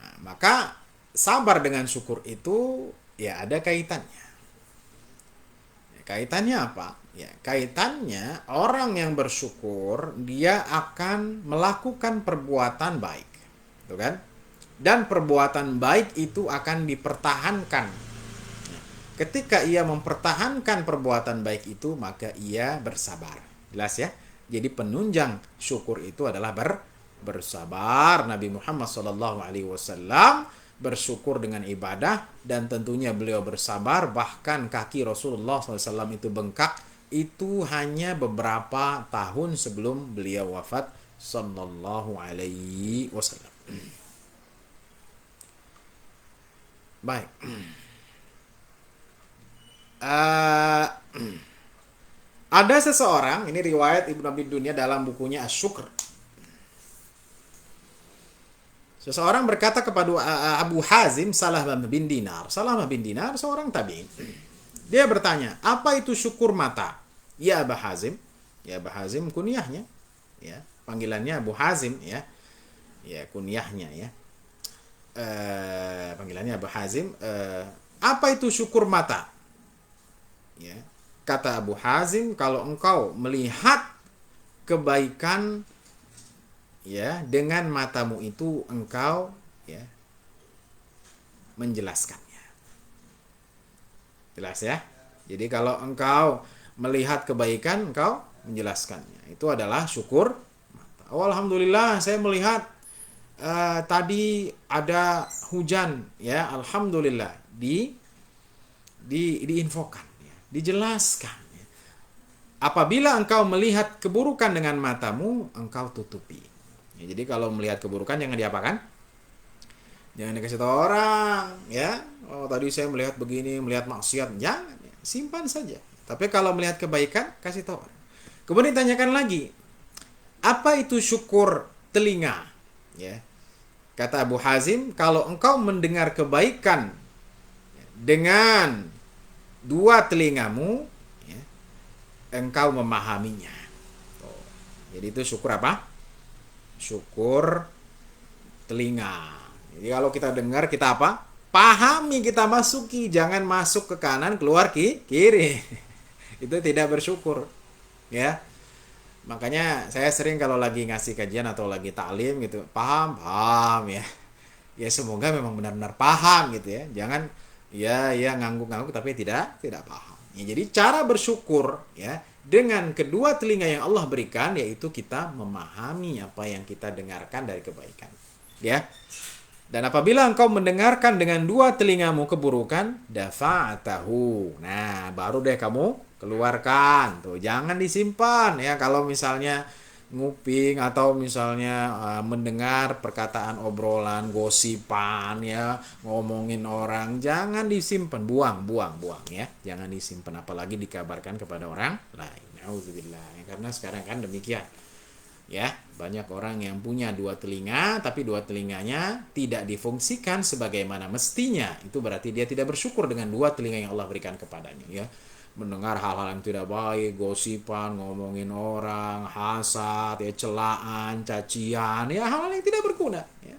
Nah, maka sabar dengan syukur itu ya ada kaitannya. Kaitannya apa? Ya, kaitannya orang yang bersyukur dia akan melakukan perbuatan baik. Gitu kan? Dan perbuatan baik itu akan dipertahankan. Ketika ia mempertahankan perbuatan baik itu, maka ia bersabar. Jelas ya? Jadi penunjang syukur itu adalah bersabar. Nabi Muhammad SAW bersyukur dengan ibadah, dan tentunya beliau bersabar. Bahkan kaki Rasulullah SAW itu bengkak, itu hanya beberapa tahun sebelum beliau wafat sallallahu alaihi wasallam. Baik. Ada seseorang, ini riwayat Ibnu Abi Dunya dalam bukunya Asy-Syukr. Seseorang berkata kepada Abu Hazim Salamah bin Dinar. Salamah bin Dinar seorang tabi'in. Dia bertanya, apa itu syukur mata? Ya Abu Hazim. Ya Abu Hazim kunyahnya, ya, panggilannya Abu Hazim, ya. Ya, kunyahnya, ya. Panggilannya Abu Hazim. Apa itu syukur mata? Ya. Kata Abu Hazim, kalau engkau melihat kebaikan, ya, dengan matamu itu engkau, ya, menjelaskannya. Jelas ya? Jadi kalau engkau melihat kebaikan, engkau menjelaskannya. Itu adalah syukur mata. Oh, alhamdulillah saya melihat tadi ada hujan, ya, alhamdulillah diinfokan, ya, dijelaskan. Ya. Apabila engkau melihat keburukan dengan matamu, engkau tutupi. Ya, jadi kalau melihat keburukan jangan diapakan? Jangan dikasih tahu orang, ya. Oh, tadi saya melihat begini, melihat maksiat, jangan, ya. Simpan saja. Tapi kalau melihat kebaikan, kasih tahu orang. Kemudian tanyakan lagi, apa itu syukur telinga? Ya. Kata Abu Hazim, kalau engkau mendengar kebaikan dengan dua telingamu, ya, engkau memahaminya. Oh, jadi itu syukur apa? Syukur telinga. Jadi kalau kita dengar, kita apa? Pahami, kita masuki. Jangan masuk ke kanan, keluar kiri. Itu tidak bersyukur. Ya. Makanya saya sering kalau lagi ngasih kajian atau lagi taklim gitu, paham ya. Ya semoga memang benar-benar paham gitu ya. Jangan ya ngangguk-ngangguk tapi tidak paham. Ya, jadi cara bersyukur, ya, dengan kedua telinga yang Allah berikan, yaitu kita memahami apa yang kita dengarkan dari kebaikan. Ya. Dan apabila engkau mendengarkan dengan dua telingamu keburukan, dafa'atahu. Nah, baru deh kamu keluarkan. Tuh, jangan disimpan, ya. Kalau misalnya nguping atau misalnya mendengar perkataan obrolan, gosipan, ya, ngomongin orang, jangan disimpan, buang, ya. Jangan disimpan, apalagi dikabarkan kepada orang lain. Auzubillah. Karena sekarang kan demikian. Ya, banyak orang yang punya dua telinga, tapi dua telinganya tidak difungsikan sebagaimana mestinya. Itu berarti dia tidak bersyukur dengan dua telinga yang Allah berikan kepadanya, ya. Mendengar hal-hal yang tidak baik, gosipan, ngomongin orang, hasad, ya, celaan, cacian, ya, hal-hal yang tidak berguna, ya.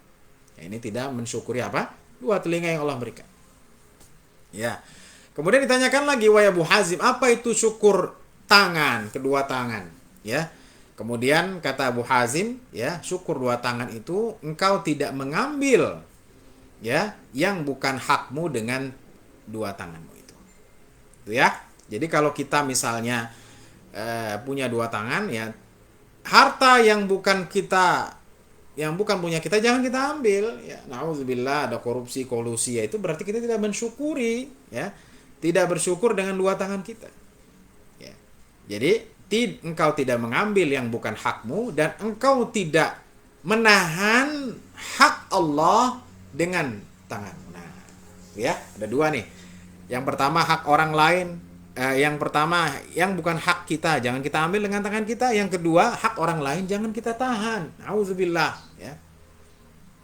Ya, ini tidak mensyukuri apa? Dua telinga yang Allah berikan. Ya. Kemudian ditanyakan lagi, wahai Abu Hazim, apa itu syukur tangan, kedua tangan? Ya. Kemudian kata Abu Hazim, ya, syukur dua tangan itu engkau tidak mengambil, ya, yang bukan hakmu dengan dua tanganmu itu. Itu ya. Jadi kalau kita misalnya punya dua tangan, ya, harta yang bukan punya kita jangan kita ambil, ya. Nauzubillah, ada korupsi, kolusi, ya, itu berarti kita tidak mensyukuri, ya. Tidak bersyukur dengan dua tangan kita, ya. Jadi engkau tidak mengambil yang bukan hakmu dan engkau tidak menahan hak Allah dengan tanganmu. Nah, ya, ada dua nih. Yang pertama hak orang lain, yang pertama yang bukan hak kita jangan kita ambil dengan tangan kita. Yang kedua hak orang lain jangan kita tahan. Auzubillah, ya.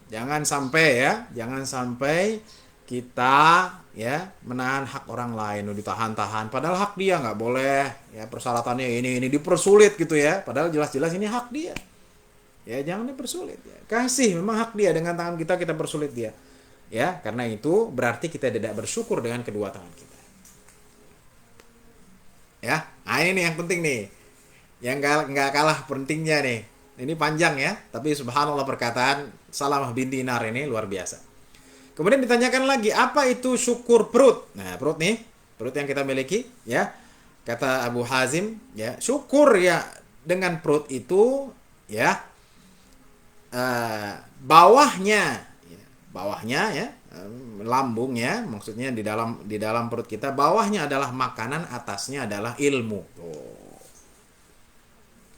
Jangan sampai kita, ya, menahan hak orang lain, ditahan-tahan padahal hak dia, nggak boleh, ya, persyaratannya ini dipersulit gitu, ya, padahal jelas-jelas ini hak dia, ya, jangan dipersulit, ya. Kasih memang hak dia, dengan tangan kita persulit dia, ya, karena itu berarti kita tidak bersyukur dengan kedua tangan kita, ya. Nah, ini nih yang penting nih, yang nggak kalah pentingnya nih, ini panjang, ya, tapi subhanallah perkataan Salamah bin Dinar ini luar biasa. Kemudian ditanyakan lagi, apa itu syukur perut? Nah, perut nih, perut yang kita miliki, ya. Kata Abu Hazim, ya, syukur, ya, dengan perut itu, ya, bawahnya, ya, bawahnya, ya, lambungnya, maksudnya di dalam perut kita, bawahnya adalah makanan, atasnya adalah ilmu. Oh.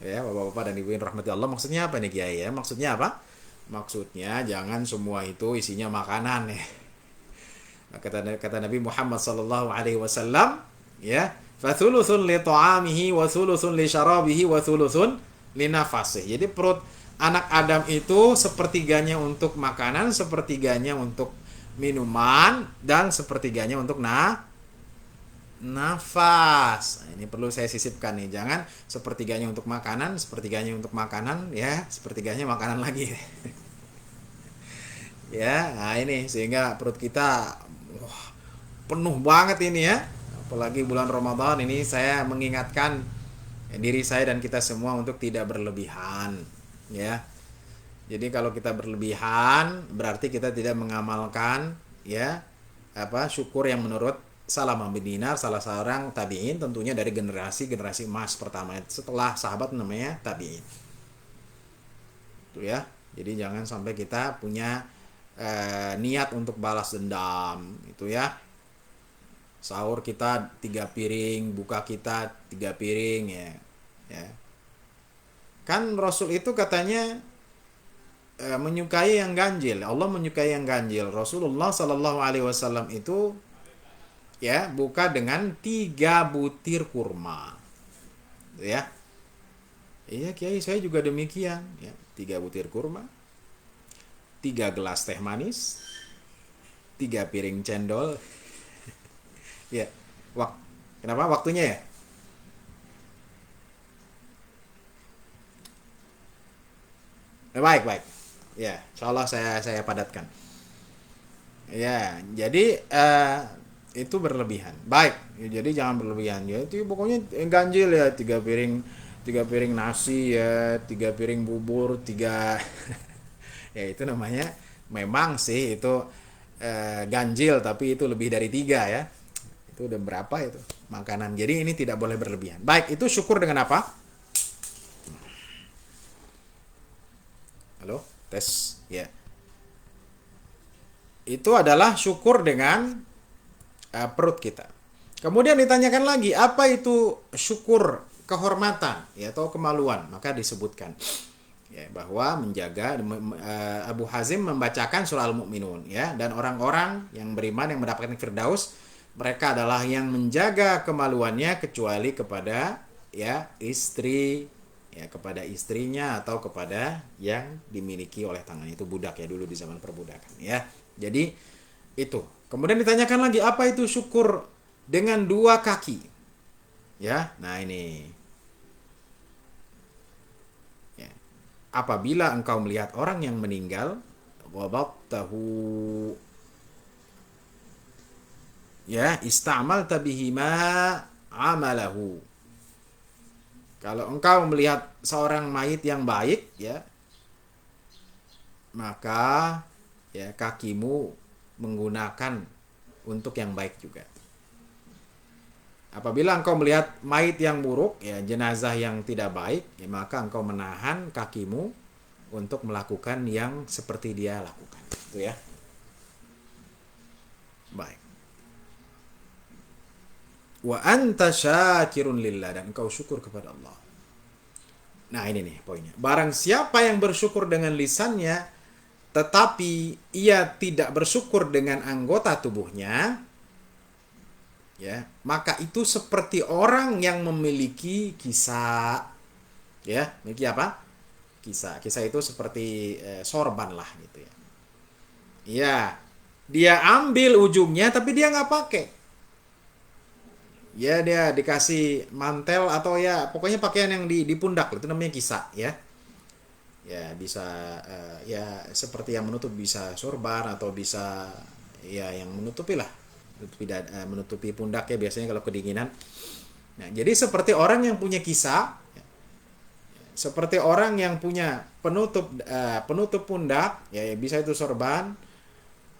Ya, bapak-bapak dan ibu yang rahmati Allah, maksudnya apa nih Kiai, ya? Maksudnya apa? Maksudnya jangan semua itu isinya makanan, ya. Kata Nabi Muhammad sallallahu alaihi wasallam, ya, fathuluthun li ta'amihi wa thuluthun li syarabihi wa thuluthun li nafasihi. Jadi perut anak Adam itu sepertiganya untuk makanan, sepertiganya untuk minuman, dan sepertiganya untuk nafas. Nah, ini perlu saya sisipkan nih, jangan sepertiganya untuk makanan, sepertiganya untuk makanan, ya, sepertiganya makanan lagi. Ya, nah ini sehingga perut kita, wah, penuh banget ini, ya. Apalagi bulan Ramadan ini, saya mengingatkan diri saya dan kita semua untuk tidak berlebihan, ya. Jadi kalau kita berlebihan berarti kita tidak mengamalkan, ya, syukur yang menurut Salamah bin Dinar, salah seorang tabi'in, tentunya dari generasi emas pertama setelah sahabat, namanya tabi'in. Itu, ya. Jadi jangan sampai kita punya niat untuk balas dendam, itu, ya. Sahur kita 3 piring, buka kita 3 piring, ya. Ya. Kan Rasul itu katanya menyukai yang ganjil. Allah menyukai yang ganjil. Rasulullah Sallallahu Alaihi Wasallam itu, ya, buka dengan 3 butir kurma, ya. Iya Kiai, saya juga demikian, ya. 3 butir kurma, 3 gelas teh manis, 3 piring cendol. Ya. Kenapa waktunya, ya? Baik, baik. Ya, insyaallah saya padatkan. Ya, jadi itu berlebihan. Baik, ya, jadi jangan berlebihan. Ya, itu pokoknya ganjil, ya, 3 piring nasi, ya, 3 piring bubur, 3 ya, itu namanya memang sih itu ganjil, tapi itu lebih dari 3, ya. Itu udah berapa itu makanan. Jadi ini tidak boleh berlebihan. Baik, itu syukur dengan apa? Halo, tes, ya. Itu adalah syukur dengan perut kita. Kemudian ditanyakan lagi, apa itu syukur kehormatan, ya, atau kemaluan? Maka disebutkan, ya, bahwa menjaga, Abu Hazim membacakan surah Al-Mu'minun, ya, dan orang-orang yang beriman yang mendapatkan firdaus, mereka adalah yang menjaga kemaluannya kecuali kepada, ya, istri, ya, kepada istrinya atau kepada yang dimiliki oleh tangan, itu budak, ya, dulu di zaman perbudakan, ya. Jadi itu. Kemudian ditanyakan lagi, apa itu syukur dengan 2 kaki? Ya, nah ini. Ya. Apabila engkau melihat orang yang meninggal, wabattahu, Ya, ista'malta bihima amalahu. Kalau engkau melihat seorang mayit yang baik, ya, maka ya kakimu menggunakan untuk yang baik juga. Apabila engkau melihat mayit yang buruk, ya jenazah yang tidak baik, ya, maka engkau menahan kakimu untuk melakukan yang seperti dia lakukan. Itu ya. Baik. Wa anta syakirun lillah, dan engkau syukur kepada Allah. Nah, ini nih poinnya. Barang siapa yang bersyukur dengan lisannya tetapi ia tidak bersyukur dengan anggota tubuhnya, ya, maka itu seperti orang yang memiliki kisah. Ya, memiliki apa? Kisah. Kisah itu seperti sorban lah gitu ya. Ya, dia ambil ujungnya tapi dia nggak pakai. Ya, dia dikasih mantel atau ya pokoknya pakaian yang di pundak itu namanya kisah ya. Ya bisa ya seperti yang menutup, bisa sorban atau bisa ya yang menutupi lah, menutupi pundak ya biasanya kalau kedinginan. Nah, jadi seperti orang yang punya kisah, seperti orang yang punya penutup pundak, ya bisa itu sorban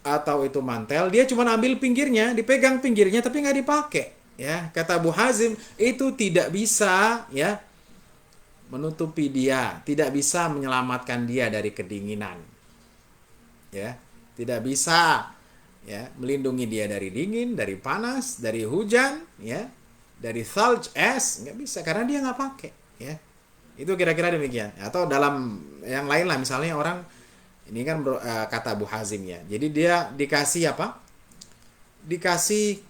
atau itu mantel, dia cuma ambil pinggirnya, dipegang pinggirnya tapi nggak dipakai. Ya, kata Abu Hazim itu tidak bisa ya menutupi dia, tidak bisa menyelamatkan dia dari kedinginan. Ya, tidak bisa ya melindungi dia dari dingin, dari panas, dari hujan, ya, dari salj, es, nggak bisa karena dia nggak pakai, ya. Itu kira-kira demikian. Atau dalam yang lain lah, misalnya orang ini kan kata Abu Hazim ya. Jadi dia dikasih apa? Dikasih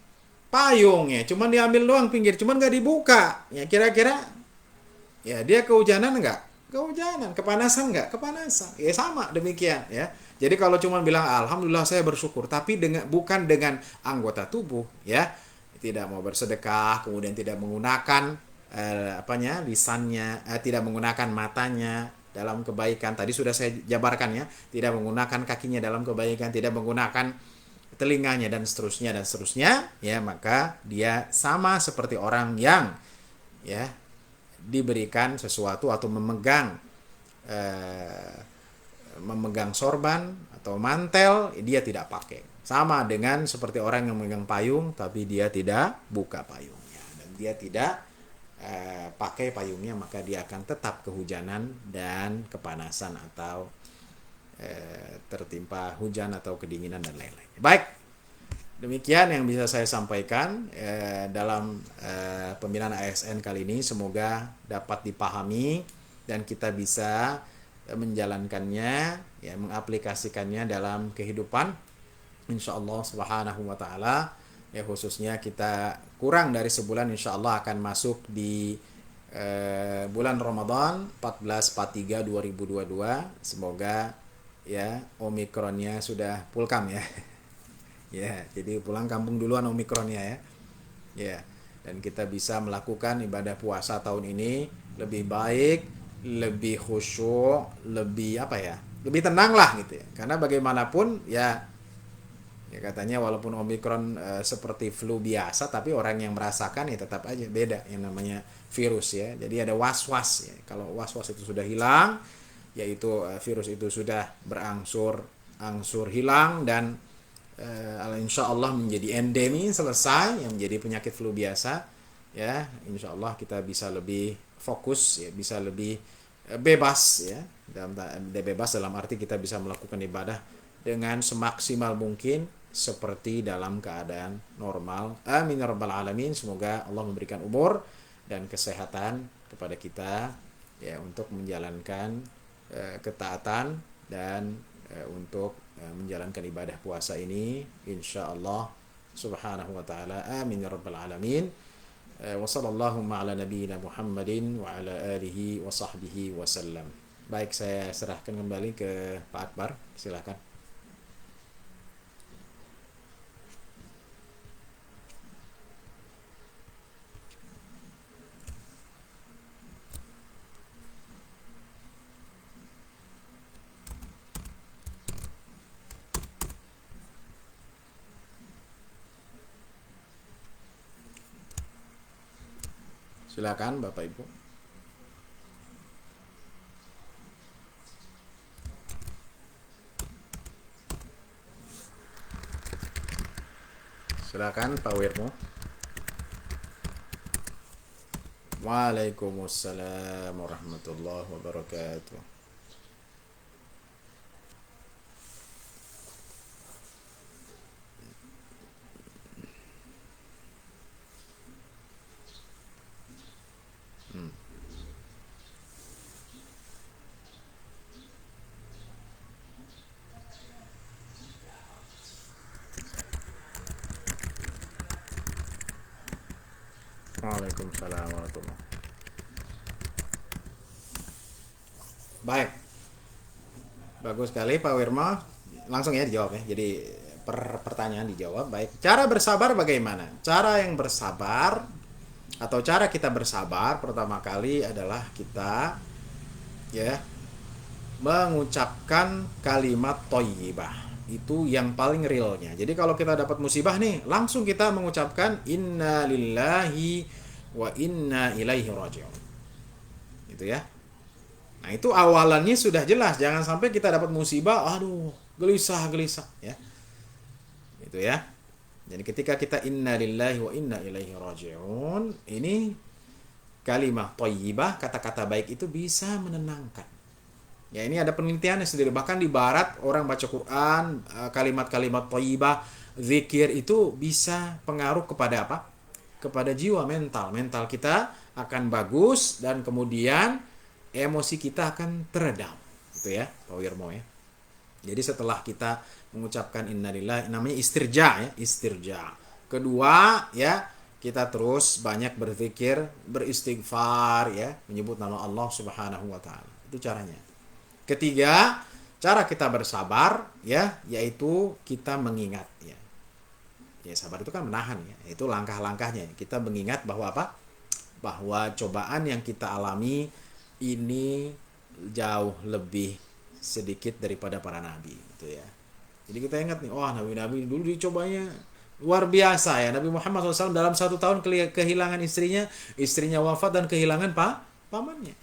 payung ya, cuman diambil doang pinggir, cuman nggak dibuka. Ya kira-kira ya dia kehujanan nggak? Kehujanan. Kepanasan nggak? Kepanasan. Ya sama demikian ya. Jadi kalau cuma bilang alhamdulillah saya bersyukur, tapi bukan dengan anggota tubuh ya, tidak mau bersedekah, kemudian tidak menggunakan lisannya, tidak menggunakan matanya dalam kebaikan. Tadi sudah saya jabarkan ya, tidak menggunakan kakinya dalam kebaikan, tidak menggunakan telinganya dan seterusnya ya, maka dia sama seperti orang yang ya diberikan sesuatu atau memegang sorban atau mantel, dia tidak pakai. Sama dengan seperti orang yang memegang payung tapi dia tidak buka payungnya dan dia tidak pakai payungnya, maka dia akan tetap kehujanan dan kepanasan atau tertimpa hujan atau kedinginan dan lain-lain. Baik, demikian yang bisa saya sampaikan dalam pembinaan ASN kali ini. Semoga dapat dipahami dan kita bisa menjalankannya, ya, mengaplikasikannya dalam kehidupan. Insya Allah subhanahu wa ta'ala, ya, khususnya kita kurang dari sebulan insya Allah akan masuk di bulan Ramadan 1443 2022. Semoga ya Omikronnya sudah pulkam ya. Ya, jadi pulang kampung duluan Omikronnya ya. Ya, dan kita bisa melakukan ibadah puasa tahun ini lebih baik, lebih khusyuk, lebih apa ya? Lebih tenang lah gitu ya. Karena bagaimanapun ya katanya walaupun Omikron seperti flu biasa, tapi orang yang merasakan ya tetap aja beda, yang namanya virus ya. Jadi ada was-was ya. Kalau was-was itu sudah hilang, yaitu virus itu sudah berangsur hilang dan insya Allah menjadi endemi, selesai, yang menjadi penyakit flu biasa ya, insya Allah kita bisa lebih fokus ya, bisa lebih bebas ya, bebas dalam arti kita bisa melakukan ibadah dengan semaksimal mungkin seperti dalam keadaan normal. Amin ya rabbal alamin. Semoga Allah memberikan umur dan kesehatan kepada kita ya untuk menjalankan ketaatan dan untuk menjalankan ibadah puasa ini insyaallah subhanahu wa ta'ala. Amin ya rabbal alamin. Wa sallallahu ala nabiyyina Muhammadin wa ala alihi wa sahbihi wasallam. Baik, saya serahkan kembali ke Pak Akbar, silakan. Silakan Bapak Ibu. Silakan Pak Wirmo. Waalaikumsalam warahmatullahi wabarakatuh. Waalaikumsalam warahmatullahi. Baik, bagus sekali Pak Wirma. Langsung ya dijawab ya. Jadi pertanyaan dijawab. Baik. Cara bersabar bagaimana? Cara yang bersabar atau cara kita bersabar pertama kali adalah kita ya mengucapkan kalimat thayyibah. Itu yang paling realnya. Jadi kalau kita dapat musibah nih, langsung kita mengucapkan inna lillahi wa inna ilaihi raji'un. Itu ya. Nah, itu awalannya sudah jelas. Jangan sampai kita dapat musibah, aduh, gelisah ya. Itu ya. Jadi ketika kita inna lillahi wa inna ilaihi raji'un, ini kalimat thayyibah, kata-kata baik itu bisa menenangkan. Ya, ini ada penelitiannya sendiri. Bahkan di barat orang baca Quran, kalimat-kalimat thayyibah, zikir itu bisa pengaruh kepada apa? Kepada jiwa, mental. Mental kita akan bagus dan kemudian emosi kita akan teredam. Itu ya, Pak Wirmo ya. Jadi setelah kita mengucapkan innalillahi, namanya istirja ya, istirja. Kedua ya, kita terus banyak berzikir, beristighfar ya, menyebut nama Allah Subhanahu wa taala. Itu caranya. Ketiga, cara kita bersabar ya, yaitu kita mengingat ya. Ya, sabar itu kan menahan ya. Itu langkah-langkahnya. Kita mengingat bahwa apa? Bahwa cobaan yang kita alami ini jauh lebih sedikit daripada para nabi gitu ya. Jadi kita ingat nih, wah nabi-nabi dulu dicobanya luar biasa ya. Nabi Muhammad SAW dalam 1 tahun kehilangan istrinya wafat dan kehilangan pamannya.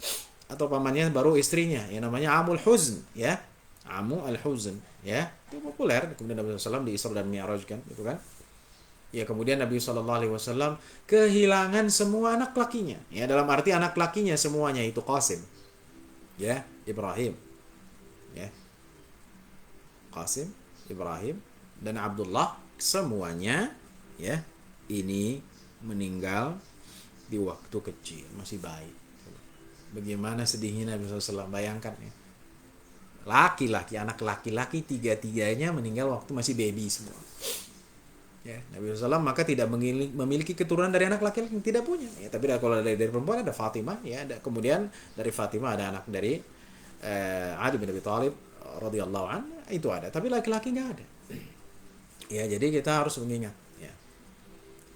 Atau pamannya baru istrinya, yang namanya Amul Huzn ya. Amu al-Huzn ya. Itu populer. Kemudian Nabi SAW di Isra dan Mi'raj kan, gitu kan. Ya, kemudian Nabi SAW kehilangan semua anak lakinya. Ya, dalam arti anak lakinya semuanya itu Qasim. Ya, Ibrahim. Ya. Qasim, Ibrahim dan Abdullah semuanya ya ini meninggal di waktu kecil, masih bayi. Bagaimana sedihnya Nabi SAW, bayangkan ya. Laki-laki, anak laki-laki tiga-tiganya meninggal waktu masih baby semua. Ya, Nabi SAW maka tidak memiliki keturunan dari anak laki-laki, yang tidak punya. Ya, tapi kalau dari perempuan ada Fatimah, ya, ada, kemudian dari Fatimah ada anak dari Ali bin Abi Thalib radhiyallahu anhu, itu ada. Tapi laki-laki nggak ada. Ya, jadi kita harus mengingat. Ya.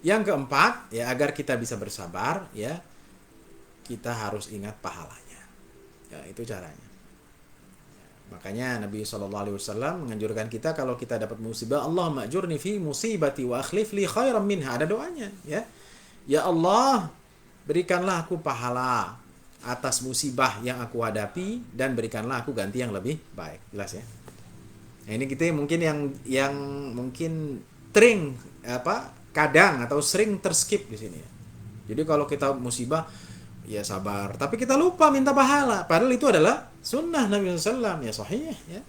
Yang keempat, ya agar kita bisa bersabar, ya kita harus ingat pahalanya. Ya, itu caranya. Makanya Nabi SAW menganjurkan kita kalau kita dapat musibah, Allahumma ajurni fi musibati wa akhlif li khairan minha. Ada doanya ya. Ya Allah, berikanlah aku pahala atas musibah yang aku hadapi dan berikanlah aku ganti yang lebih baik. Jelas ya. Nah, ini kita mungkin yang mungkin kadang atau sering terskip di sini ya. Jadi kalau kita musibah ya sabar, tapi kita lupa minta pahala. Padahal itu adalah sunnah Nabi SAW, ya sahih ya.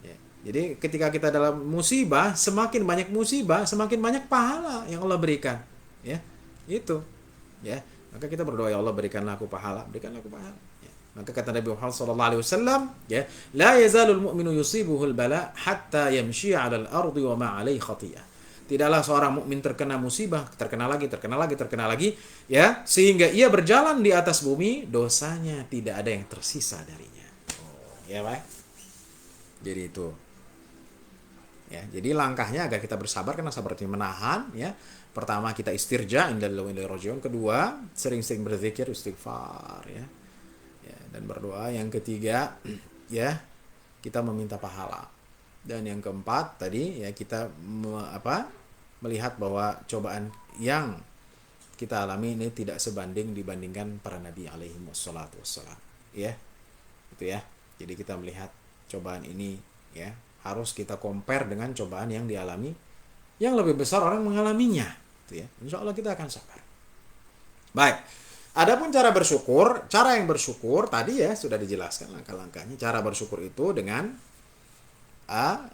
Ya. Jadi ketika kita dalam musibah, semakin banyak musibah, semakin banyak pahala yang Allah berikan. Ya, itu. Ya, maka kita berdoa, ya Allah berikanlah aku pahala, berikanlah aku pahala. Ya. Maka kata Nabi Muhammad SAW, ya, la yazalul mu'minu yusibuhul bala hatta yamshi 'alal ardi wa ma 'alaihi khatiyah. Tidaklah seorang mukmin terkena musibah, terkena lagi, ya, sehingga ia berjalan di atas bumi, dosanya tidak ada yang tersisa darinya. Ya, Pak. Jadi itu. Ya, jadi langkahnya agar kita bersabar, karena sabar itu menahan, ya. Pertama kita istirja, inna lillahi wa inna ilaihi raji'un. Kedua, sering-sering berzikir, istighfar, ya. Ya, dan berdoa. Yang ketiga, ya, kita meminta pahala. Dan yang keempat tadi ya kita melihat bahwa cobaan yang kita alami ini tidak sebanding dibandingkan para nabi alaihi wassalatu wassalam. Ya, itu ya. Jadi kita melihat cobaan ini ya harus kita compare dengan cobaan yang dialami yang lebih besar orang mengalaminya. Itu ya. Insya Allah kita akan sabar. Baik. Adapun cara yang bersyukur tadi ya sudah dijelaskan langkah-langkahnya. Cara bersyukur itu dengan apa?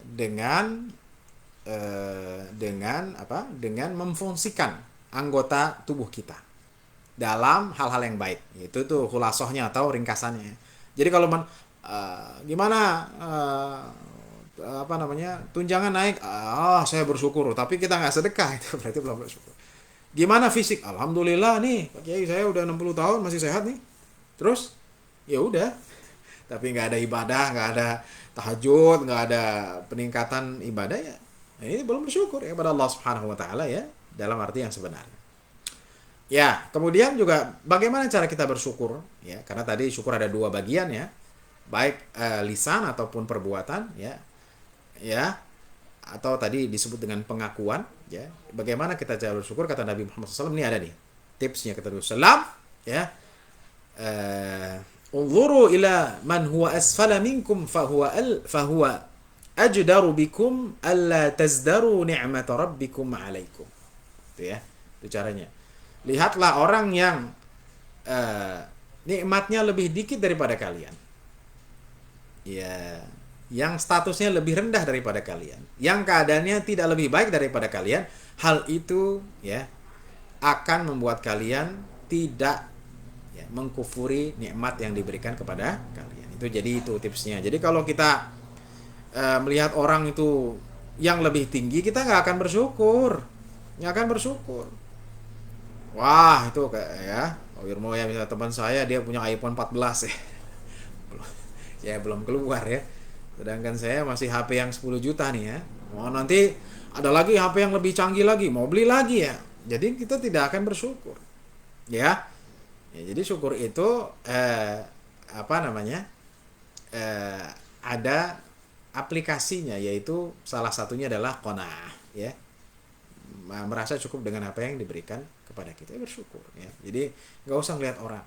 Dengan memfungsikan anggota tubuh kita dalam hal-hal yang baik. Itu tuh khulasohnya atau ringkasannya. Jadi kalau gimana apa namanya tunjangan naik, saya bersyukur, tapi kita nggak sedekah itu berarti belum bersyukur. Gimana fisik? Alhamdulillah nih, Pak Kiai saya udah 60 tahun masih sehat nih. Terus ya udah, tapi nggak ada ibadah, nggak ada tahajud, nggak ada peningkatan ibadah ya. Nah, ini belum bersyukur ya pada Allah Subhanahu wa taala ya, dalam arti yang sebenarnya. Ya, kemudian juga bagaimana cara kita bersyukur ya? Karena tadi syukur ada dua bagian ya. Baik lisan ataupun perbuatan ya. Ya, atau tadi disebut dengan pengakuan ya. Bagaimana kita cara bersyukur kata Nabi Muhammad SAW ini ada nih tipsnya kata Nabi SAW ya. Unzuru ila man huwa asfala minkum fahuwa ajdaru bikum alla tazdaru ni'mata rabbikum alaikum. Itu ya. Itu caranya. Lihatlah orang yang nikmatnya lebih dikit daripada kalian. Ya, yang statusnya lebih rendah daripada kalian, yang keadaannya tidak lebih baik daripada kalian, hal itu ya akan membuat kalian tidak ya, mengkufuri nikmat yang diberikan kepada kalian. Itu tipsnya. Jadi kalau kita melihat orang itu yang lebih tinggi, kita nggak akan bersyukur. Wah itu kayak ya, Wirmo ya misalnya teman saya dia punya iPhone 14 ya, ya belum keluar ya. Sedangkan saya masih HP yang 10 juta nih ya. Oh, nanti ada lagi HP yang lebih canggih lagi, mau beli lagi ya. Jadi kita tidak akan bersyukur. Ya. Jadi syukur itu apa namanya? Ada aplikasinya yaitu salah satunya adalah qanaah ya. Merasa cukup dengan apa yang diberikan kepada kita, bersyukur ya. Jadi nggak usah ngeliat orang.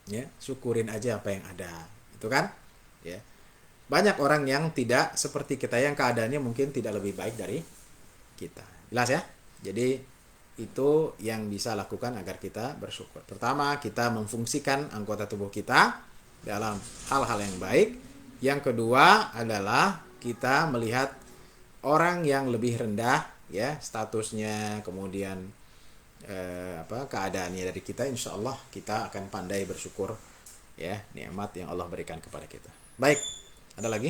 Ya, syukurin aja apa yang ada. Itu kan? Ya. Banyak orang yang tidak seperti kita yang keadaannya mungkin tidak lebih baik dari kita. Jelas ya? Jadi itu yang bisa lakukan agar kita bersyukur. Pertama, kita memfungsikan anggota tubuh kita dalam hal-hal yang baik. Yang kedua adalah kita melihat orang yang lebih rendah ya statusnya, kemudian keadaannya dari kita, insya Allah kita akan pandai bersyukur ya nikmat yang Allah berikan kepada kita. Baik. Ada lagi?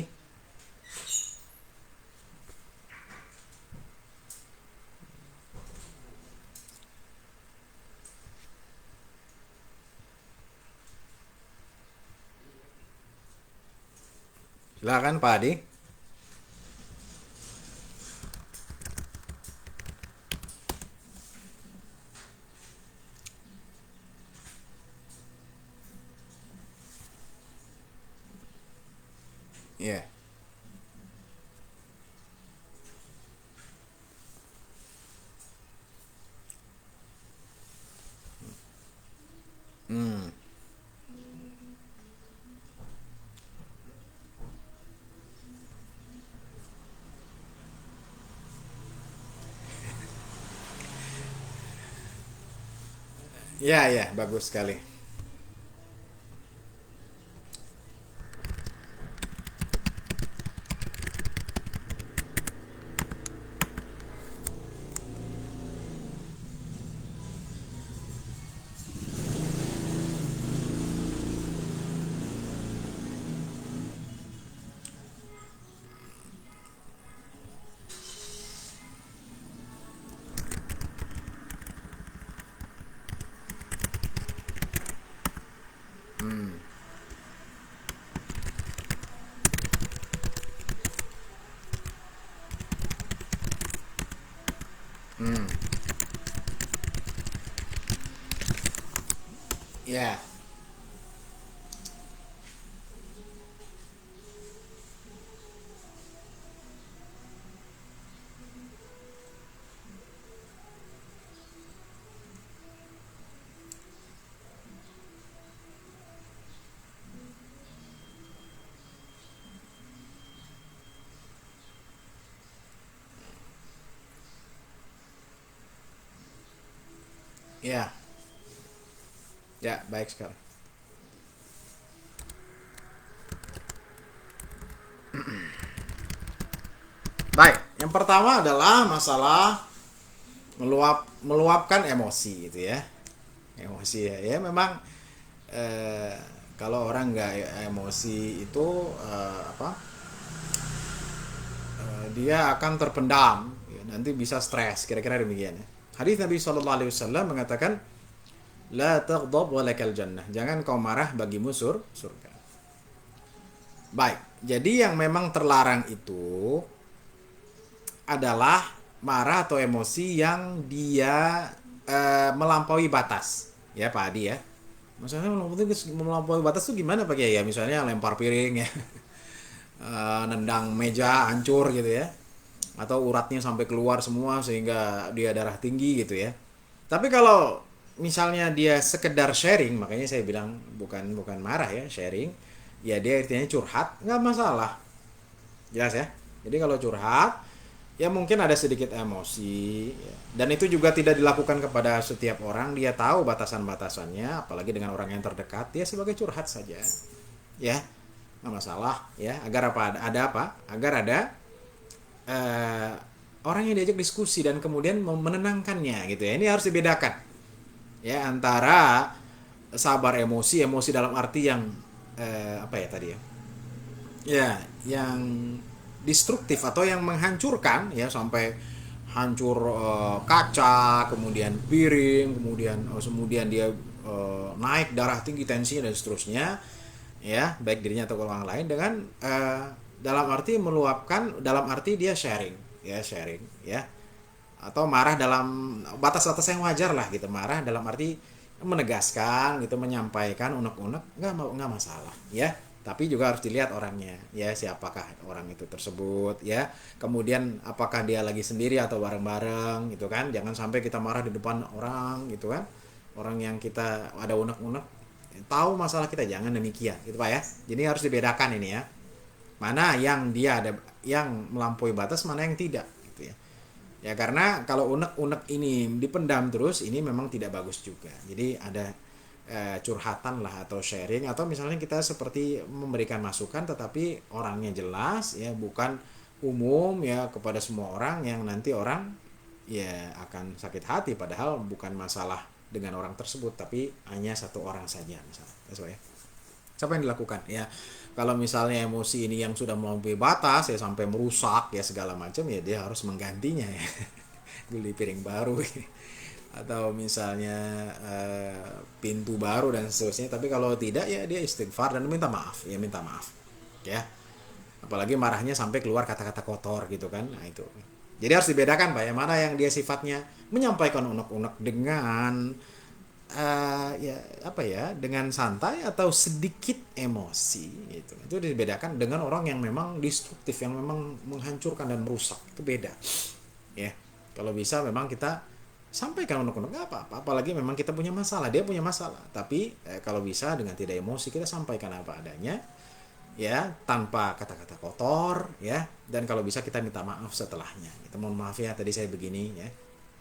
Silakan Pak Adi. Iya. Yeah. Hmm. Ya, ya, bagus sekali. Hmm. Hmm. Ya. Ya, ya, baik sekali. Baik, yang pertama adalah masalah meluapkan emosi gitu ya. Emosi ya, ya memang eh, kalau orang nggak emosi itu dia akan terpendam, ya, nanti bisa stres, kira-kira demikian ya. Hadis Nabi SAW mengatakan, la taghdab walakal jannah, jangan kau marah bagimu surga. Baik, jadi yang memang terlarang itu adalah marah atau emosi yang dia melampaui batas, ya Pak Adi ya. Maksudnya melampaui batas tuh gimana Pak Kiai ya? Misalnya lempar piring ya, nendang meja hancur gitu ya, atau uratnya sampai keluar semua sehingga dia darah tinggi gitu ya. Tapi kalau misalnya dia sekedar sharing, makanya saya bilang bukan bukan marah ya, sharing, ya dia artinya curhat, nggak masalah, jelas ya. Jadi kalau curhat, ya mungkin ada sedikit emosi, ya. Dan itu juga tidak dilakukan kepada setiap orang. Dia tahu batasan-batasannya, apalagi dengan orang yang terdekat, dia sebagai curhat saja, ya nggak masalah ya. Agar apa? Ada apa? Agar ada eh, orang yang diajak diskusi dan kemudian menenangkannya gitu ya. Ini harus dibedakan ya antara sabar emosi, emosi dalam arti yang apa ya tadi ya, ya yang destruktif atau yang menghancurkan ya, sampai hancur kaca, kemudian piring, kemudian dia naik darah tinggi, tensi dan seterusnya ya, baik dirinya atau orang lain, dengan dalam arti meluapkan, dalam arti dia sharing ya, sharing ya, atau marah dalam batas-batas yang wajar lah gitu, marah dalam arti menegaskan gitu, menyampaikan unek-unek, nggak masalah ya. Tapi juga harus dilihat orangnya ya, siapakah orang itu tersebut ya, kemudian apakah dia lagi sendiri atau bareng-bareng gitu kan. Jangan sampai kita marah di depan orang gitu kan, orang yang kita ada unek-unek tahu masalah kita, jangan demikian gitu Pak ya. Jadi harus dibedakan ini ya, mana yang dia ada yang melampaui batas, mana yang tidak gitu ya. Ya karena kalau unek-unek ini dipendam terus, ini memang tidak bagus juga. Jadi ada curhatan lah atau sharing, atau misalnya kita seperti memberikan masukan tetapi orangnya jelas ya, bukan umum ya kepada semua orang, yang nanti orang ya akan sakit hati, padahal bukan masalah dengan orang tersebut tapi hanya satu orang saja misalnya. Ya. Siapa yang dilakukan ya, kalau misalnya emosi ini yang sudah melampaui batas ya, sampai merusak ya segala macam, ya dia harus menggantinya ya. Beli piring baru atau misalnya pintu baru dan seterusnya. Tapi kalau tidak ya dia istighfar dan minta maaf ya, minta maaf ya. Apalagi marahnya sampai keluar kata-kata kotor gitu kan, nah itu. Jadi harus dibedakan Pak ya, mana yang dia sifatnya menyampaikan unek-unek dengan ya apa ya, dengan santai atau sedikit emosi gitu. Itu dibedakan dengan orang yang memang destruktif, yang memang menghancurkan dan merusak, itu beda ya. Kalau bisa memang kita sampaikan unek-unek, nggak apa-apa, apalagi memang kita punya masalah, dia punya masalah, tapi kalau bisa dengan tidak emosi, kita sampaikan apa adanya ya, tanpa kata-kata kotor ya. Dan kalau bisa kita minta maaf setelahnya, kita mohon maaf ya tadi saya begini ya.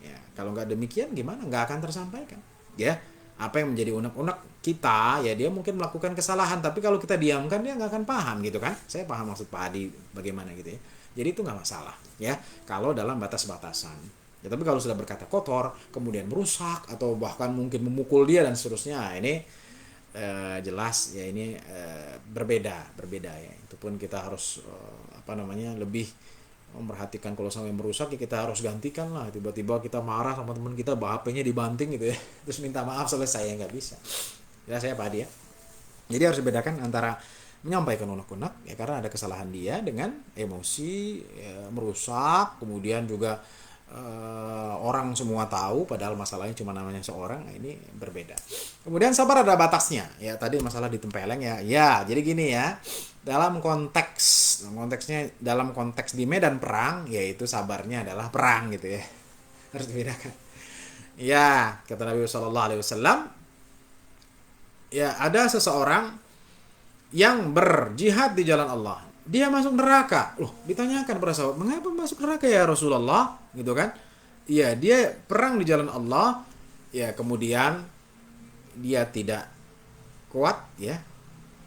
Ya kalau nggak demikian gimana, nggak akan tersampaikan ya. Apa yang menjadi unek-unek kita ya, dia mungkin melakukan kesalahan, tapi kalau kita diamkan dia nggak akan paham gitu kan. Saya paham maksud Pak Adi bagaimana gitu ya. Jadi itu nggak masalah ya kalau dalam batas-batasan ya. Tapi kalau sudah berkata kotor, kemudian merusak atau bahkan mungkin memukul dia dan seterusnya, ini jelas ya, ini berbeda ya. Itu pun kita harus lebih memperhatikan. Kalau sampai merusak ya kita harus gantikan lah. Tiba-tiba kita marah sama teman kita, HP-nya dibanting gitu ya, terus minta maaf selesai, ya nggak bisa ya. Saya Pak Adi ya. Jadi harus dibedakan antara menyampaikan unek-unek ya karena ada kesalahan dia, dengan emosi ya, merusak, kemudian juga orang semua tahu padahal masalahnya cuma namanya seorang. Nah, ini berbeda. Kemudian sabar ada batasnya ya, tadi masalah ditempeleng ya. Ya jadi gini ya, dalam konteksnya, dalam konteks di medan perang, yaitu sabarnya adalah perang gitu ya. Harus dibedakan ya. Kata Nabi SAW, ya ada seseorang yang berjihad di jalan Allah, dia masuk neraka. Loh, ditanyakan para sahabat, mengapa masuk neraka ya Rasulullah gitu kan. Iya, dia perang di jalan Allah ya kemudian dia tidak kuat, ya,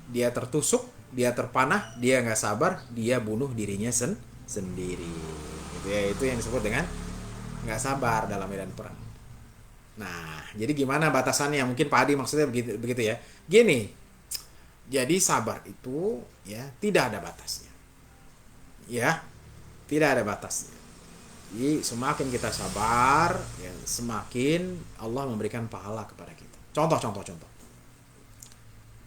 dia tertusuk, dia terpanah, dia nggak sabar, dia bunuh dirinya sendiri. Gitu ya, itu yang disebut dengan nggak sabar dalam medan perang. Nah, jadi gimana batasannya? Mungkin Pak Adi maksudnya begitu, begitu ya. Gini, jadi sabar itu ya tidak ada batasnya. Ya, tidak ada batasnya. Jadi semakin kita sabar, ya, semakin Allah memberikan pahala kepada kita. Contoh.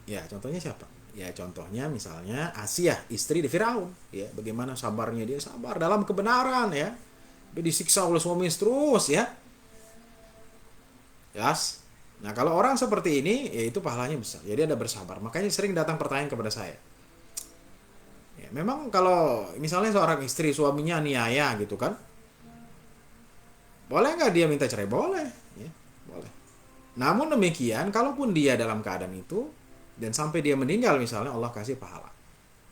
Ya, contohnya siapa? Ya, contohnya misalnya Asia, istri di Firaun. Ya, bagaimana sabarnya dia, sabar dalam kebenaran, ya. Dia disiksa oleh suami terus, ya. Yes. Nah, kalau orang seperti ini, ya itu pahalanya besar. Jadi ada bersabar. Makanya sering datang pertanyaan kepada saya. Ya, memang kalau misalnya seorang istri suaminya aniaya gitu kan, boleh nggak dia minta cerai? Boleh, ya, boleh. Namun demikian, kalaupun dia dalam keadaan itu dan sampai dia meninggal misalnya, Allah kasih pahala.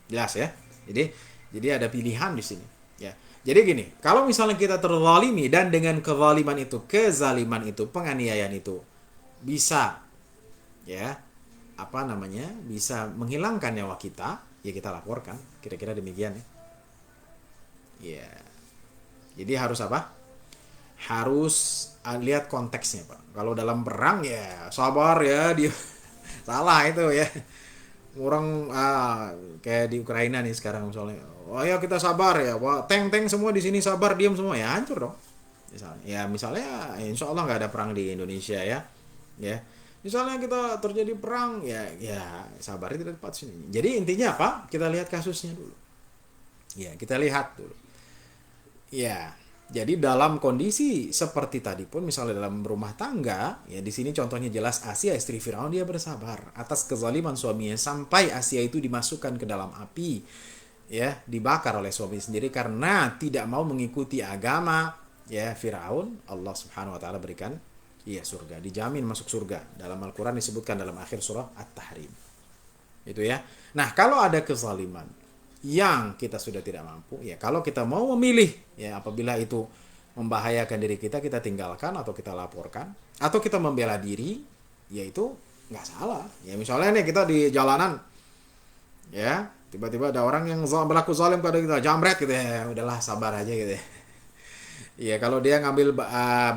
Jelas ya. Jadi ada pilihan di sini. Ya. Jadi gini, kalau misalnya kita terzalimi dan dengan kezaliman itu, kezaliman itu, penganiayaan itu bisa, ya, apa namanya, bisa menghilangkan nyawa kita, ya kita laporkan. Kira-kira demikian ya. Ya. Jadi harus apa? Harus lihat konteksnya, Pak. Kalau dalam perang ya sabar ya, dia salah itu ya. Orang kayak di Ukraina nih sekarang misalnya, oh ya kita sabar ya, wah tank semua di sini sabar, diam semua, ya hancur dong. Misalnya ya insya Allah nggak ada perang di Indonesia ya. Misalnya kita terjadi perang, ya sabarnya tidak tepat sini. Jadi intinya apa? Kita lihat kasusnya dulu. Ya, kita lihat dulu. Ya, jadi dalam kondisi seperti tadi pun, misalnya dalam rumah tangga, ya di sini contohnya jelas Asia istri Firaun, dia bersabar atas kezaliman suaminya sampai Asia itu dimasukkan ke dalam api, ya, dibakar oleh suami sendiri karena tidak mau mengikuti agama, ya, Firaun. Allah Subhanahu wa taala berikan surga, dijamin masuk surga. Dalam Al-Qur'an disebutkan dalam akhir surah At-Tahrim. Itu ya. Nah, kalau ada kezaliman yang kita sudah tidak mampu, ya kalau kita mau memilih, ya apabila itu membahayakan diri kita, kita tinggalkan atau kita laporkan atau kita membela diri, ya itu nggak salah. Ya misalnya nih kita di jalanan, ya tiba-tiba ada orang yang berlaku zalim pada kita, jambret gitu ya, udahlah sabar aja gitu ya. Ya kalau dia ngambil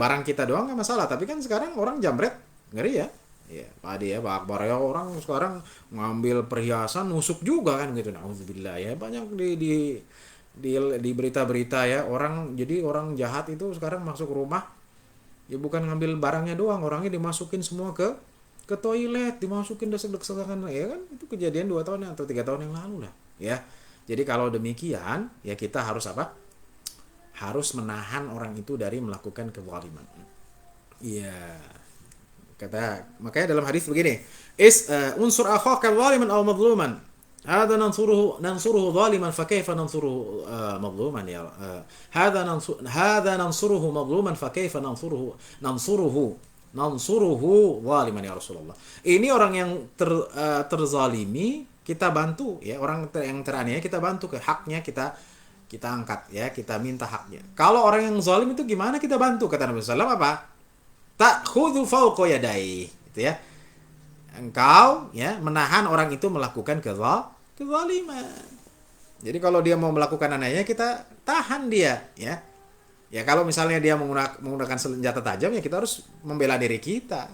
barang kita doang nggak masalah, tapi kan sekarang orang jambret ngeri ya. Ya, Pak Adi ya, Pak Akbar ya, orang sekarang ngambil perhiasan nusuk juga kan gitu. Nauzubillah ya, banyak di berita-berita ya, jadi orang jahat itu sekarang masuk rumah, ya bukan ngambil barangnya doang, orangnya dimasukin semua ke toilet, dimasukin desek-desekan, ya kan itu kejadian 2 tahun atau 3 tahun yang lalu lah, ya. Jadi kalau demikian, ya kita harus apa? Harus menahan orang itu dari melakukan kezaliman. Iya. Makanya dalam hadis begini, unsur akhaka zaliman aw madluman, hadha nansuruhu zaliman fa kaifa nansuruhu madluman ya, hadha nansuruhu madluman fa kaifa nansuruhu zaliman ya Rasulullah. Ini orang yang terzalimi kita bantu, ya, orang yang teraniaya kita bantu, ke haknya kita angkat, ya, kita minta haknya. Kalau orang yang zalim itu gimana kita bantu? Kata Nabi sallallahu alaihi wasallam apa? Ta'khudhu fawqa yadayhi, gitu ya. Engkau, ya, menahan orang itu melakukan kezaliman. Jadi kalau dia mau melakukan anehnya, kita tahan dia, ya. Ya kalau misalnya dia menggunakan senjata tajam, ya kita harus membela diri kita.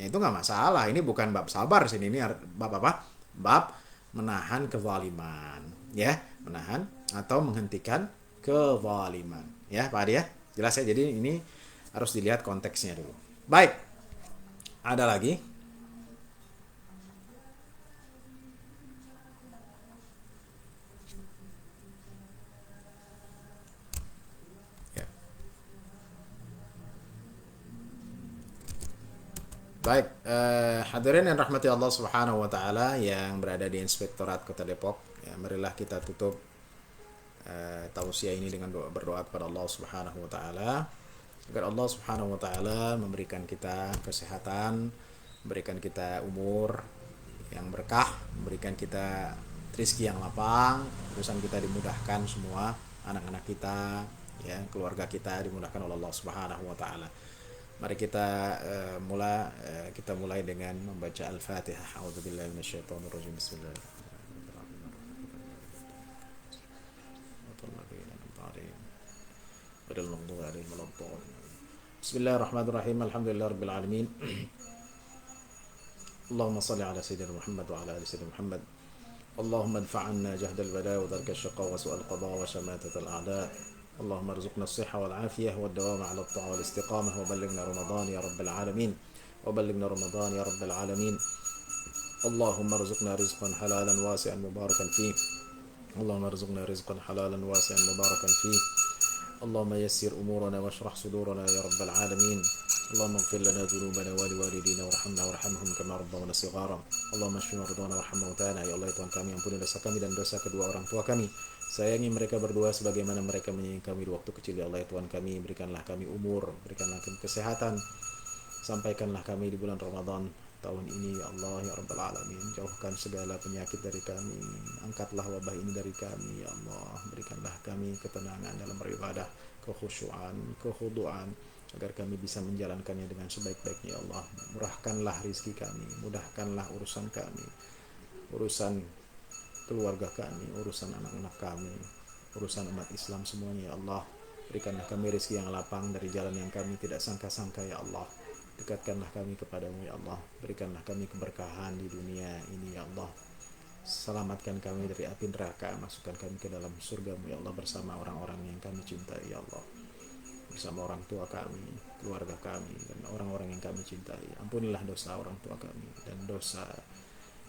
Ya itu nggak masalah. Ini bukan bab sabar sini, ini bab apa? Bab menahan kezaliman, ya, menahan atau menghentikan kezaliman. Ya, Pak Adi ya. Jelas ya. Jadi ini harus dilihat konteksnya dulu. Baik. Ada lagi? Ya. Baik, hadirin yang rahmati Allah Subhanahu wa taala yang berada di Inspektorat Kota Depok, ya, marilah kita tutup tausiah ini dengan berdoa kepada Allah Subhanahu wa taala agar Allah Subhanahu wa taala memberikan kita kesehatan, memberikan kita umur yang berkah, memberikan kita rezeki yang lapang, urusan kita dimudahkan semua, anak-anak kita, ya, keluarga kita dimudahkan oleh Allah Subhanahu wa taala. Mari kita mulai dengan membaca Al-Fatihah. A'udzubillahi minasyaitonirrajim. Bismillahirrahmanirrahim. Alhamdulillahirabbil alamin. Allahumma salli ala sayyidina Muhammad wa ala ali sayyidina Muhammad. اللهم ادفع عنا جهد البلاء ودرك الشقاء وسوء القضاء وشماتة الأعداء. اللهم ارزقنا الصحة والعافية والدوام على الطاعة والاستقامة وبلغنا رمضان يا رب العالمين. وبلغنا رمضان يا رب العالمين. اللهم ارزقنا رزقا حلالا واسعا مباركا فيه. اللهم ارزقنا رزقا حلالا واسعا مباركا فيه. اللهم يسر أمورنا واشرح صدورنا يا رب العالمين. اللهم اغفر لنا ذنوبنا ولوالدينا وارحمنا وارحمهم كما ربونا صغارا. اللهم اشف مرضانا وارham mautana. Ya Allah, Tuhan kami, ampuni dosa kami dan dosa kedua orang tua kami. Sayangi mereka berdua sebagaimana mereka menyayangi kami di waktu kecil. Ya Allah, Tuhan kami, berikanlah kami umur, berikanlah kami kesehatan. Sampaikanlah kami di bulan Ramadan tahun ini, ya Allah, ya Rabbal Alamin. Jauhkan segala penyakit dari kami, angkatlah wabah ini dari kami, ya Allah. Berikanlah kami ketenangan dalam beribadah, kekhusyuan, kekhuduan, agar kami bisa menjalankannya dengan sebaik-baiknya, ya Allah. Murahkanlah rizki kami, mudahkanlah urusan kami, urusan keluarga kami, urusan anak-anak kami, urusan umat Islam semuanya, ya Allah. Berikanlah kami rizki yang lapang dari jalan yang kami tidak sangka-sangka, ya Allah. Dekatkanlah kami kepadamu, ya Allah. Berikanlah kami keberkahan di dunia ini, ya Allah. Selamatkan kami dari api neraka, masukkan kami ke dalam surgamu, ya Allah, bersama orang-orang yang kami cintai, ya Allah. Bersama orang tua kami, keluarga kami, dan orang-orang yang kami cintai. Ampunilah dosa orang tua kami dan dosa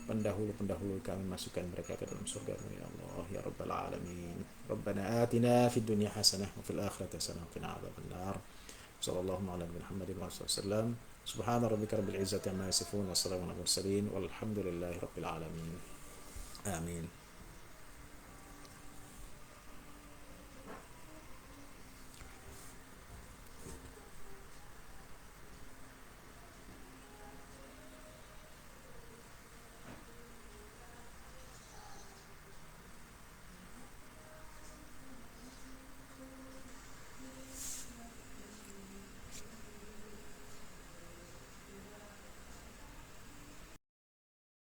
pendahulu-pendahulu kami, masukkan mereka ke dalam surgamu, ya Allah, ya Rabbal Alamin. Rabbana atina fid dunya hasanah wa fil akhirati hasanah wa qina adzabannar. Sallallahu ala Muhammadin wa sallam. Subhana rabbika rabbil izzati amma yasifun wa salamun alal mursalin walhamdulillahi rabbil alamin. Amin.